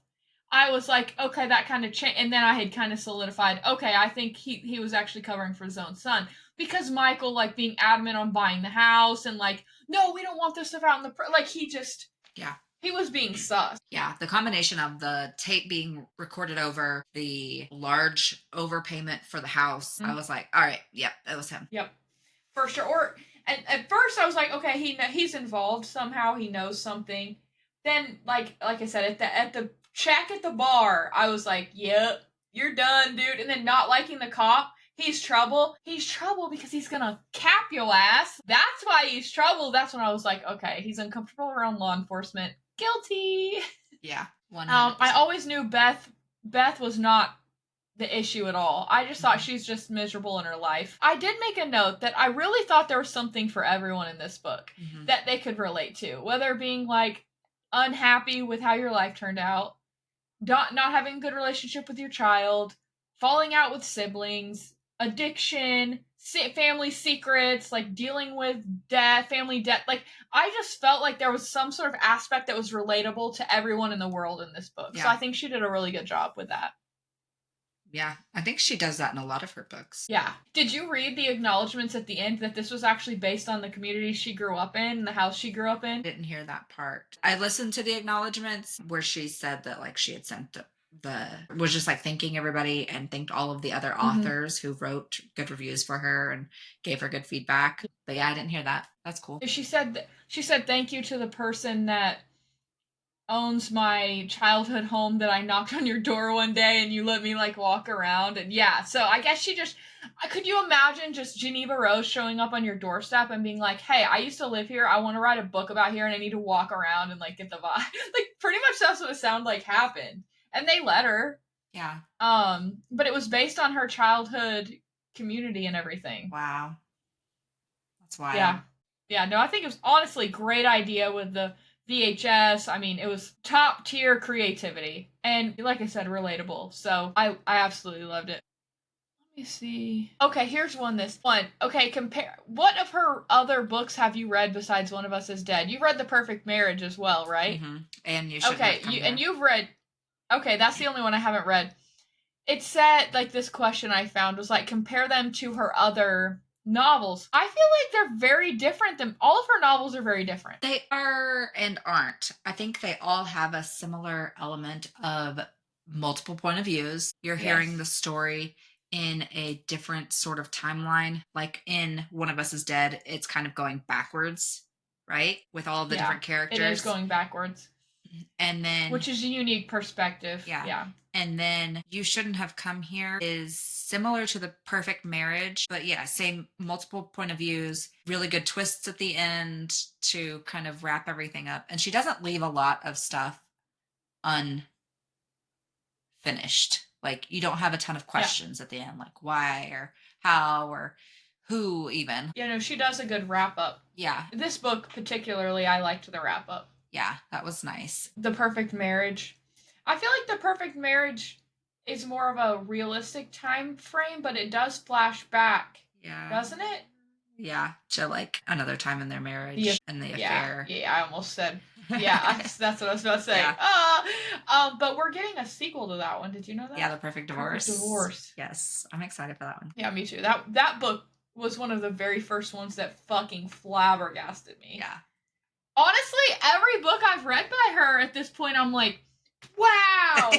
Speaker 2: I was like, okay, that kind of changed. And then I had kind of solidified, okay, I think he was actually covering for his own son. Because Michael, like, being adamant on buying the house and, like, no, we don't want this stuff out in the... Like, he just...
Speaker 1: Yeah.
Speaker 2: He was being sus.
Speaker 1: Yeah, the combination of the tape being recorded over, the large overpayment for the house, I was like, all right, yep, it was him.
Speaker 2: Yep, for sure. Or at first I was like, okay, he's involved somehow. He knows something. Then, like I said, at the check at the bar, I was like, yep, you're done, dude. And then not liking the cop. He's trouble. He's trouble because he's gonna cap your ass. That's why he's trouble. That's when I was like, okay, he's uncomfortable around law enforcement. Guilty.
Speaker 1: Yeah. 100%.
Speaker 2: I always knew Beth was not the issue at all. I just thought she's just miserable in her life. I did make a note that I really thought there was something for everyone in this book that they could relate to, whether being like unhappy with how your life turned out, not having a good relationship with your child, falling out with siblings, addiction, family secrets, like dealing with death, family death. Like, I just felt like there was some sort of aspect that was relatable to everyone in the world in this book. Yeah. So I think she did a really good job with that.
Speaker 1: Yeah, I think she does that in a lot of her books.
Speaker 2: Yeah. Did you read the acknowledgments at the end that this was actually based on the community she grew up in and the house she grew up in?
Speaker 1: I didn't hear that part. I listened to the acknowledgments where she said that like she had sent was just like thanking everybody and thanked all of the other authors who wrote good reviews for her and gave her good feedback. But yeah, I didn't hear that. That's cool.
Speaker 2: She said thank you to the person that owns my childhood home that I knocked on your door one day and you let me like walk around. And yeah, so I guess she just, could you imagine just Jeneva Rose showing up on your doorstep and being like, hey, I used to live here, I want to write a book about here and I need to walk around and like get the vibe. Like pretty much that's what it sounded like happened. And they let her.
Speaker 1: Yeah.
Speaker 2: But it was based on her childhood community and everything.
Speaker 1: Wow. That's wild.
Speaker 2: Yeah. Yeah, no, I think it was honestly a great idea with the VHS. I mean, it was top tier creativity and, like I said, relatable. So I absolutely loved it. Let me see. Okay, here's this one. Okay, compare. What of her other books have you read besides One of Us is Dead? You've read The Perfect Marriage as well, right?
Speaker 1: Mm-hmm. And you should.
Speaker 2: Okay, you've read. Okay, that's the only one I haven't read. It said like this question I found was like compare them to her other novels. I feel like they're very different. All of her novels are very different.
Speaker 1: They are and aren't. I think they all have a similar element of multiple point of views. You're hearing the story in a different sort of timeline. Like in One of Us is Dead, it's kind of going backwards, right? With all of the different characters.
Speaker 2: It is going backwards.
Speaker 1: And then,
Speaker 2: which is a unique perspective.
Speaker 1: Yeah. And then You Shouldn't Have Come Here is similar to The Perfect Marriage, but yeah, same multiple point of views, really good twists at the end to kind of wrap everything up. And she doesn't leave a lot of stuff unfinished. Like you don't have a ton of questions at the end, like why or how or who even.
Speaker 2: Yeah, no, she does a good wrap up.
Speaker 1: Yeah.
Speaker 2: This book particularly, I liked the wrap up.
Speaker 1: Yeah, that was nice.
Speaker 2: The Perfect Marriage. I feel like The Perfect Marriage is more of a realistic time frame, but it does flash back.
Speaker 1: Yeah.
Speaker 2: Doesn't it?
Speaker 1: Yeah, to like another time in their marriage and the affair.
Speaker 2: Yeah, I almost said. Yeah, that's what I was about to say. Yeah. But we're getting a sequel to that one. Did you know that?
Speaker 1: Yeah, The Perfect Divorce.
Speaker 2: Perfect Divorce.
Speaker 1: Yes, I'm excited for that one.
Speaker 2: Yeah, me too. That book was one of the very first ones that fucking flabbergasted me.
Speaker 1: Yeah.
Speaker 2: Honestly, every book I've read by her at this point, I'm like, wow.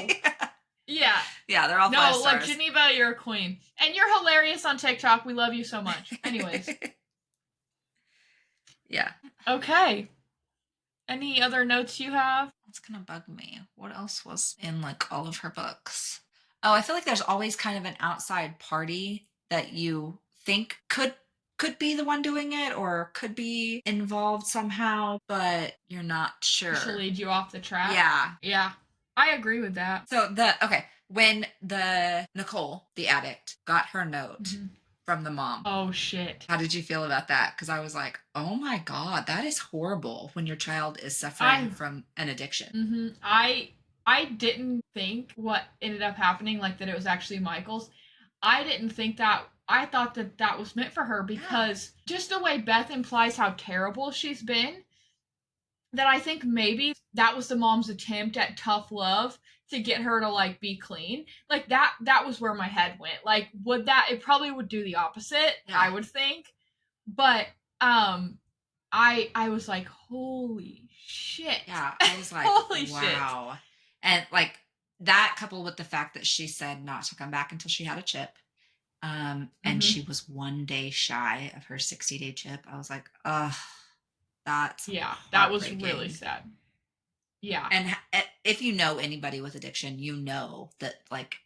Speaker 2: Yeah.
Speaker 1: Yeah, they're all 5 stars.
Speaker 2: No, like, Jeneva, you're a queen. And you're hilarious on TikTok. We love you so much. Anyways.
Speaker 1: Yeah.
Speaker 2: Okay. Any other notes you have?
Speaker 1: That's gonna bug me. What else was in, like, all of her books? Oh, I feel like there's always kind of an outside party that you think could be the one doing it or could be involved somehow, but you're not sure.
Speaker 2: To lead you off the track.
Speaker 1: Yeah.
Speaker 2: Yeah. I agree with that.
Speaker 1: So when the Nicole, the addict, got her note
Speaker 2: Mhm.
Speaker 1: from the mom,
Speaker 2: Oh shit.
Speaker 1: how did you feel about that? Because I was like, oh my God, that is horrible when your child is suffering
Speaker 2: I
Speaker 1: from an addiction.
Speaker 2: I didn't think what ended up happening, like that it was actually Michael's. I didn't think that. I thought that that was meant for her
Speaker 1: Yeah.
Speaker 2: because just the way Beth implies how terrible she's been, that I think maybe that was the mom's attempt at tough love to get her to like be clean. Like that was where my head went. Like would that it probably would do the opposite,
Speaker 1: Yeah.
Speaker 2: I would think. But I was like, holy shit.
Speaker 1: Yeah. I was like,
Speaker 2: Holy shit.
Speaker 1: wow. And like that coupled with the fact that she said not to come back until she had a chip. And
Speaker 2: Hmm.
Speaker 1: she was 1 day shy of her 60-day chip. I was like, ugh, that's
Speaker 2: Yeah, that was really
Speaker 1: heartbreaking.
Speaker 2: sad. Yeah.
Speaker 1: And if you know anybody with addiction, you know that like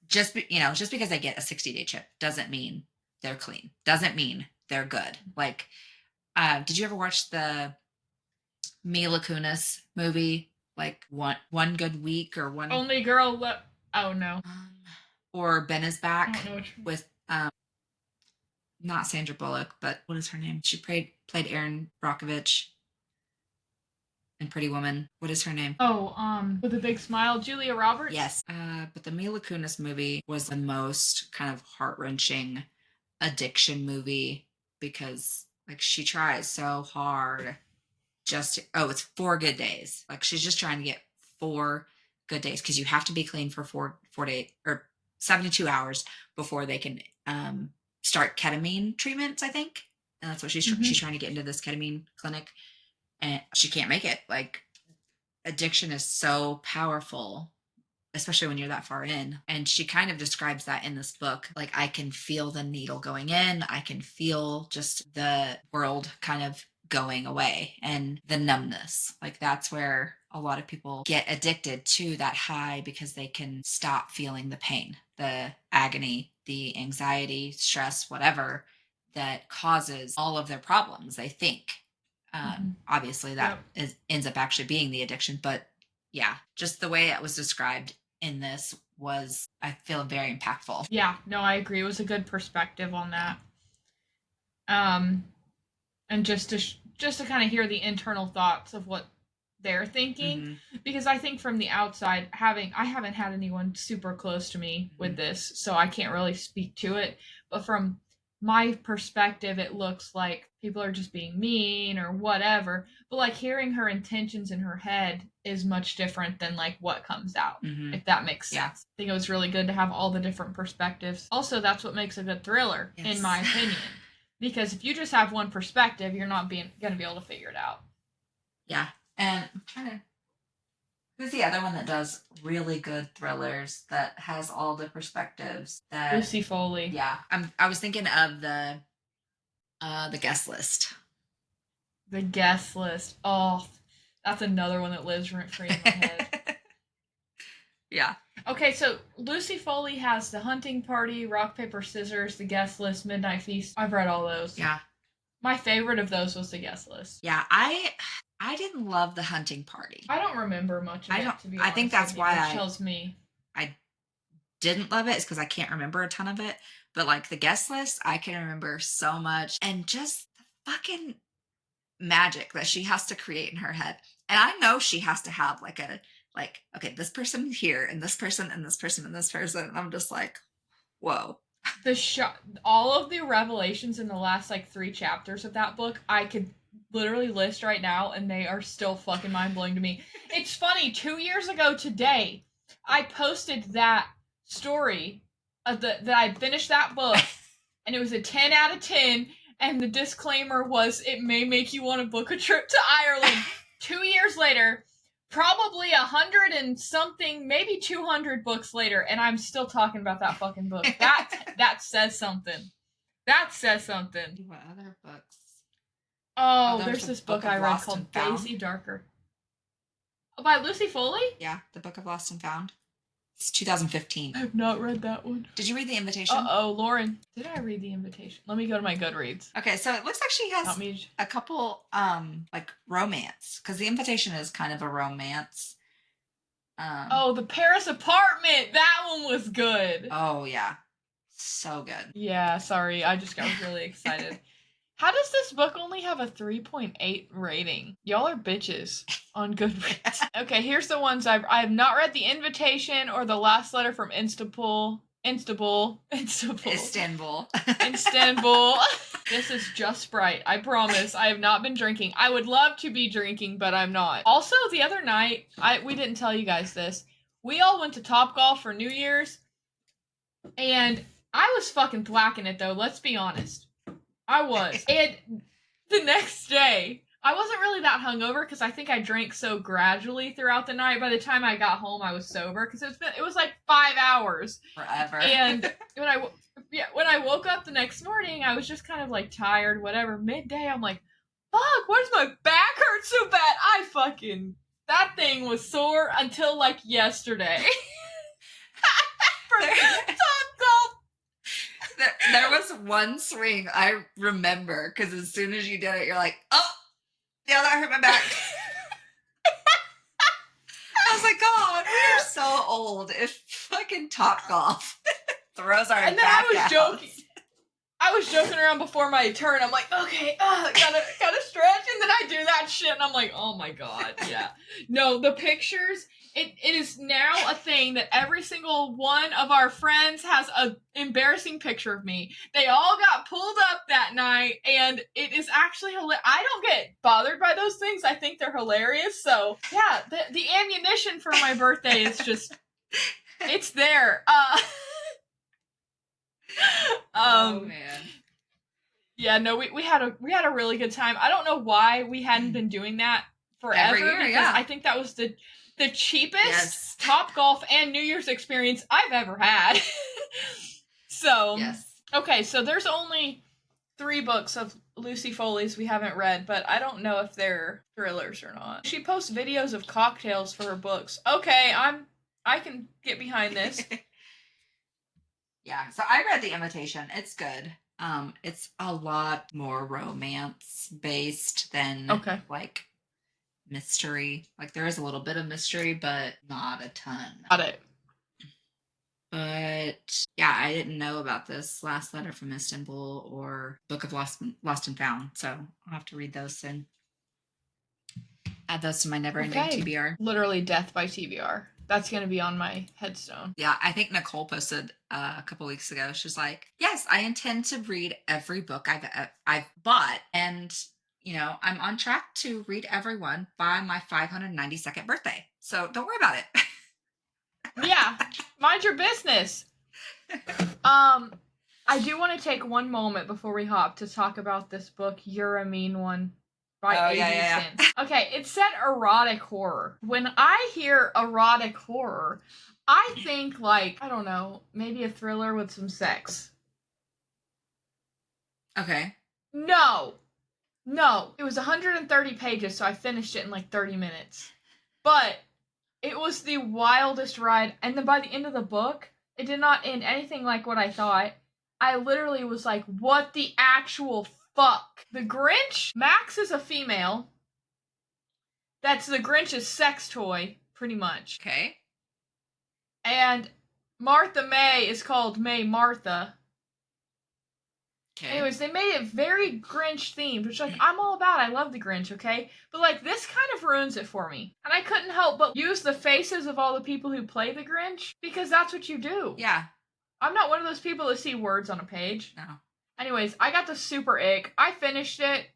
Speaker 1: just because they get a 60-day chip doesn't mean they're clean. Doesn't mean they're good. Like, did you ever watch the Mila Kunis movie? Like one good week or one
Speaker 2: Only girl oh no.
Speaker 1: um, or Ben is
Speaker 2: I
Speaker 1: back
Speaker 2: don't know which
Speaker 1: with not Sandra Bullock, but what is her name? She played Erin Brockovich in Pretty Woman. What is her name?
Speaker 2: Oh, with a big smile, Julia Roberts.
Speaker 1: Yes. But the Mila Kunis movie was the most kind of heart wrenching addiction movie because like she tries so hard it's 4 good days. Like she's just trying to get 4 good days because you have to be clean for 4 days or 72 hours before they can start ketamine treatments, I think. And that's what she's
Speaker 2: Hmm.
Speaker 1: trying to get into this ketamine clinic and she can't make it. Like addiction is so powerful, especially when you're that far in. And she kind of describes that in this book. Like, I can feel the needle going in, I can feel just the world kind of going away and the numbness. Like, that's where a lot of people get addicted to that high because they can stop feeling the pain, the agony, the anxiety, stress, whatever that causes all of their problems, they think.
Speaker 2: Hmm.
Speaker 1: Obviously, that
Speaker 2: Yep.
Speaker 1: ends up actually being the addiction, but yeah, just the way it was described in this was, I feel, very impactful.
Speaker 2: Yeah, no, I agree. It was a good perspective on
Speaker 1: Yeah.
Speaker 2: that. Um, and just to kind of hear the internal thoughts of what they're thinking,
Speaker 1: Mm-hmm.
Speaker 2: because I think from the outside, having I haven't had anyone super close to me
Speaker 1: Mm-hmm.
Speaker 2: with this, so I can't really speak to it. But from my perspective, it looks like people are just being mean or whatever. But like hearing her intentions in her head is much different than like what comes out.
Speaker 1: Mm-hmm.
Speaker 2: If that makes
Speaker 1: Yeah.
Speaker 2: sense. I think it was really good to have all the different perspectives. Also, that's what makes a good thriller, in
Speaker 1: Yes.
Speaker 2: my opinion. Because if you just have one perspective, you're not being gonna be able to figure it out.
Speaker 1: Yeah. And I'm trying to. Who's the other one that does really good thrillers that has all the perspectives? That
Speaker 2: Lucy Foley.
Speaker 1: yeah. I was thinking of the guest list.
Speaker 2: The guest list. Oh, that's another one that lives rent free in my head.
Speaker 1: Yeah.
Speaker 2: Okay, so Lucy Foley has The Hunting Party, Rock, Paper, Scissors, The Guest List, Midnight Feast. I've read all those.
Speaker 1: Yeah.
Speaker 2: My favorite of those was The Guest List.
Speaker 1: Yeah. I didn't love the hunting party.
Speaker 2: I don't remember much of
Speaker 1: I
Speaker 2: it,
Speaker 1: don't
Speaker 2: to be
Speaker 1: I think
Speaker 2: honest
Speaker 1: that's
Speaker 2: with you,
Speaker 1: why
Speaker 2: which tells me.
Speaker 1: I didn't love it is because I can't remember a ton of it. But like the guest list, I can remember so much. And just the fucking magic that she has to create in her head. And I know she has to have okay, this person here and this person and this person and this person. And I'm just like, whoa.
Speaker 2: All of the revelations in the last like 3 chapters of that book, I could literally list right now, and they are still fucking mind blowing to me. It's funny. 2 years ago today, I posted that story that I finished that book, and it was a 10 out of 10. And the disclaimer was it may make you want to book a trip to Ireland. 2 years later, probably 100 and something, maybe 200 books later, and I'm still talking about that fucking book. That says something. That says something.
Speaker 1: What other books?
Speaker 2: Oh,
Speaker 1: There's
Speaker 2: there's
Speaker 1: the
Speaker 2: this
Speaker 1: Book
Speaker 2: book
Speaker 1: of
Speaker 2: I read
Speaker 1: Lost and
Speaker 2: called
Speaker 1: Found.
Speaker 2: Daisy Darker. Oh, by Lucy Foley?
Speaker 1: Yeah, the Book of Lost and Found. It's 2015.
Speaker 2: I have not read that one.
Speaker 1: Did you read The Invitation?
Speaker 2: Uh-oh, Lauren. Did I read The Invitation? Let me go to my Goodreads.
Speaker 1: Okay, so it looks like she has
Speaker 2: Not me.
Speaker 1: a couple, like, romance. Because The Invitation is kind of a romance.
Speaker 2: Oh, The Paris Apartment! That one was good!
Speaker 1: Oh, yeah. So good.
Speaker 2: Yeah, sorry. I just got really excited. How does this book only have a 3.8 rating? Y'all are bitches on Goodreads. Okay, here's the ones I have not read: The Invitation or The Last Letter from Istanbul. Istanbul. This is just Sprite. I promise. I have not been drinking. I would love to be drinking, but I'm not. Also, the other night, we didn't tell you guys this. We all went to Topgolf for New Year's, and I was fucking thwacking it though. Let's be honest. I was. And the next day, I wasn't really that hungover because I think I drank so gradually throughout the night. By the time I got home, I was sober because it was like 5 hours.
Speaker 1: Forever.
Speaker 2: And when I woke up the next morning, I was just kind of like tired, whatever. Midday, I'm like, fuck, why does my back hurt so bad? That thing was sore until like yesterday.
Speaker 1: There was one swing I remember because as soon as you did it, you're like, oh, yeah, that hurt my back. I was like, God, we are so old. If fucking Topgolf throws our
Speaker 2: and then
Speaker 1: back
Speaker 2: I was joking. I was joking around before my turn. I'm like, okay, gotta stretch, and then I do that shit, and I'm like, oh my God, yeah. No, the pictures. It is now a thing that every single one of our friends has an embarrassing picture of me. They all got pulled up that night, and it is actually hilarious. I don't get bothered by those things. I think they're hilarious. So, yeah, the ammunition for my birthday is just, it's there.
Speaker 1: Oh, man.
Speaker 2: Yeah, no, we had a really good time. I don't know why we hadn't been doing that forever.
Speaker 1: Every year,
Speaker 2: because
Speaker 1: yeah.
Speaker 2: I think that was the cheapest Topgolf and New Year's experience I've ever had. So,
Speaker 1: yes.
Speaker 2: Okay, so there's only 3 books of Lucy Foley's we haven't read, but I don't know if they're thrillers or not. She posts videos of cocktails for her books. Okay, I can get behind this.
Speaker 1: Yeah, so I read The Invitation. It's good. It's a lot more romance based than like mystery. Like there is a little bit of mystery, but not a ton.
Speaker 2: Got it.
Speaker 1: But yeah, I didn't know about this Last Letter from Istanbul or Book of Lost and Found, so I'll have to read those soon. Add those to my never-ending TBR.
Speaker 2: Literally death by TBR. That's going to be on my headstone.
Speaker 1: Yeah, I think Nicole posted a couple weeks ago. She's like, yes, I intend to read every book I've bought, and you know, I'm on track to read every one by my 592nd birthday. So don't worry about it.
Speaker 2: Yeah, mind your business. I do want to take one moment before we hop to talk about this book, You're a Mean One, by A.B. Sin. Okay, it said erotic horror. When I hear erotic horror, I think like, I don't know, maybe a thriller with some sex.
Speaker 1: Okay.
Speaker 2: No, it was 130 pages, so I finished it in like 30 minutes. But it was the wildest ride, and then by the end of the book, it did not end anything like what I thought. I literally was like, what the actual fuck? The Grinch, Max is a female. That's the Grinch's sex toy, pretty much.
Speaker 1: Okay.
Speaker 2: And Martha May is called May Martha.
Speaker 1: Okay.
Speaker 2: Anyways, they made it very Grinch themed, which like I'm all about. I love the Grinch, okay? But like this kind of ruins it for me. And I couldn't help but use the faces of all the people who play the Grinch because that's what you do.
Speaker 1: Yeah.
Speaker 2: I'm not one of those people that see words on a page.
Speaker 1: No.
Speaker 2: Anyways, I got the super ick. I finished it.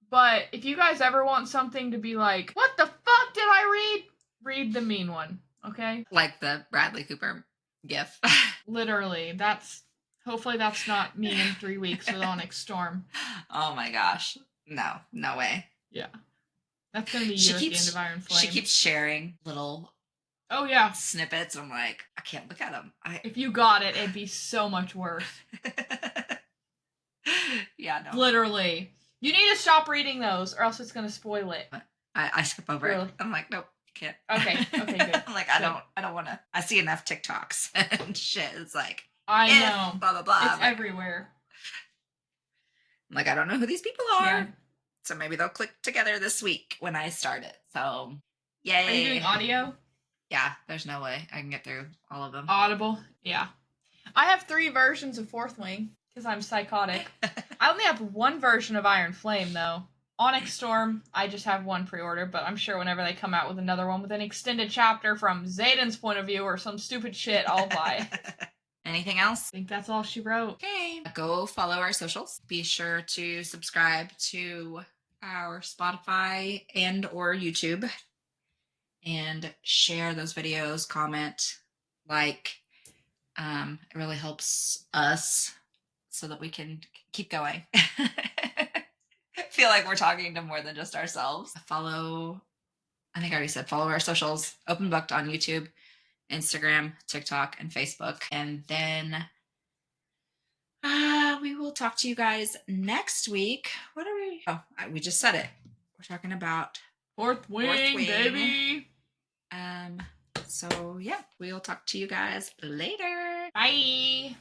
Speaker 2: But if you guys ever want something to be like, what the fuck did I read? Read The Mean One, okay?
Speaker 1: Like the Bradley Cooper gif.
Speaker 2: Literally, hopefully that's not me in 3 weeks with Onyx Storm.
Speaker 1: Oh my gosh. No way.
Speaker 2: Yeah. That's gonna be you at the end of Iron Flame.
Speaker 1: She keeps sharing little snippets. I'm like, I can't look at them.
Speaker 2: If you got it, it'd be so much worse.
Speaker 1: Yeah, no.
Speaker 2: Literally. You need to stop reading those or else it's gonna spoil it.
Speaker 1: I skip over it. I'm like, nope, can't.
Speaker 2: Okay, good.
Speaker 1: I'm like, I don't want to. I see enough TikToks and shit. It's like,
Speaker 2: I
Speaker 1: if,
Speaker 2: know.
Speaker 1: blah, blah, blah.
Speaker 2: It's
Speaker 1: I'm like,
Speaker 2: everywhere.
Speaker 1: I don't know who these people are.
Speaker 2: Yeah.
Speaker 1: So maybe they'll click together this week when I start it. So,
Speaker 2: Are you
Speaker 1: yay.
Speaker 2: doing audio?
Speaker 1: Yeah, there's no way I can get through all of them.
Speaker 2: Audible? Yeah. I have 3 versions of Fourth Wing because I'm psychotic. I only have 1 version of Iron Flame, though. Onyx Storm, I just have 1 pre-order, but I'm sure whenever they come out with another one with an extended chapter from Zayden's point of view or some stupid shit, I'll buy.
Speaker 1: Anything else?
Speaker 2: I think that's all she wrote.
Speaker 1: Okay. Go follow our socials. Be sure to subscribe to our Spotify and or YouTube. And share those videos, comment, like. It really helps us so that we can keep going. Feel like we're talking to more than just ourselves. Follow, I think I already said, follow our socials. Open Booked on YouTube, Instagram, TikTok, and Facebook. And then we will talk to you guys next week. What are we? Oh, we just said it. We're talking about
Speaker 2: Fourth Wing, baby.
Speaker 1: So yeah, we'll talk to you guys later.
Speaker 2: Bye.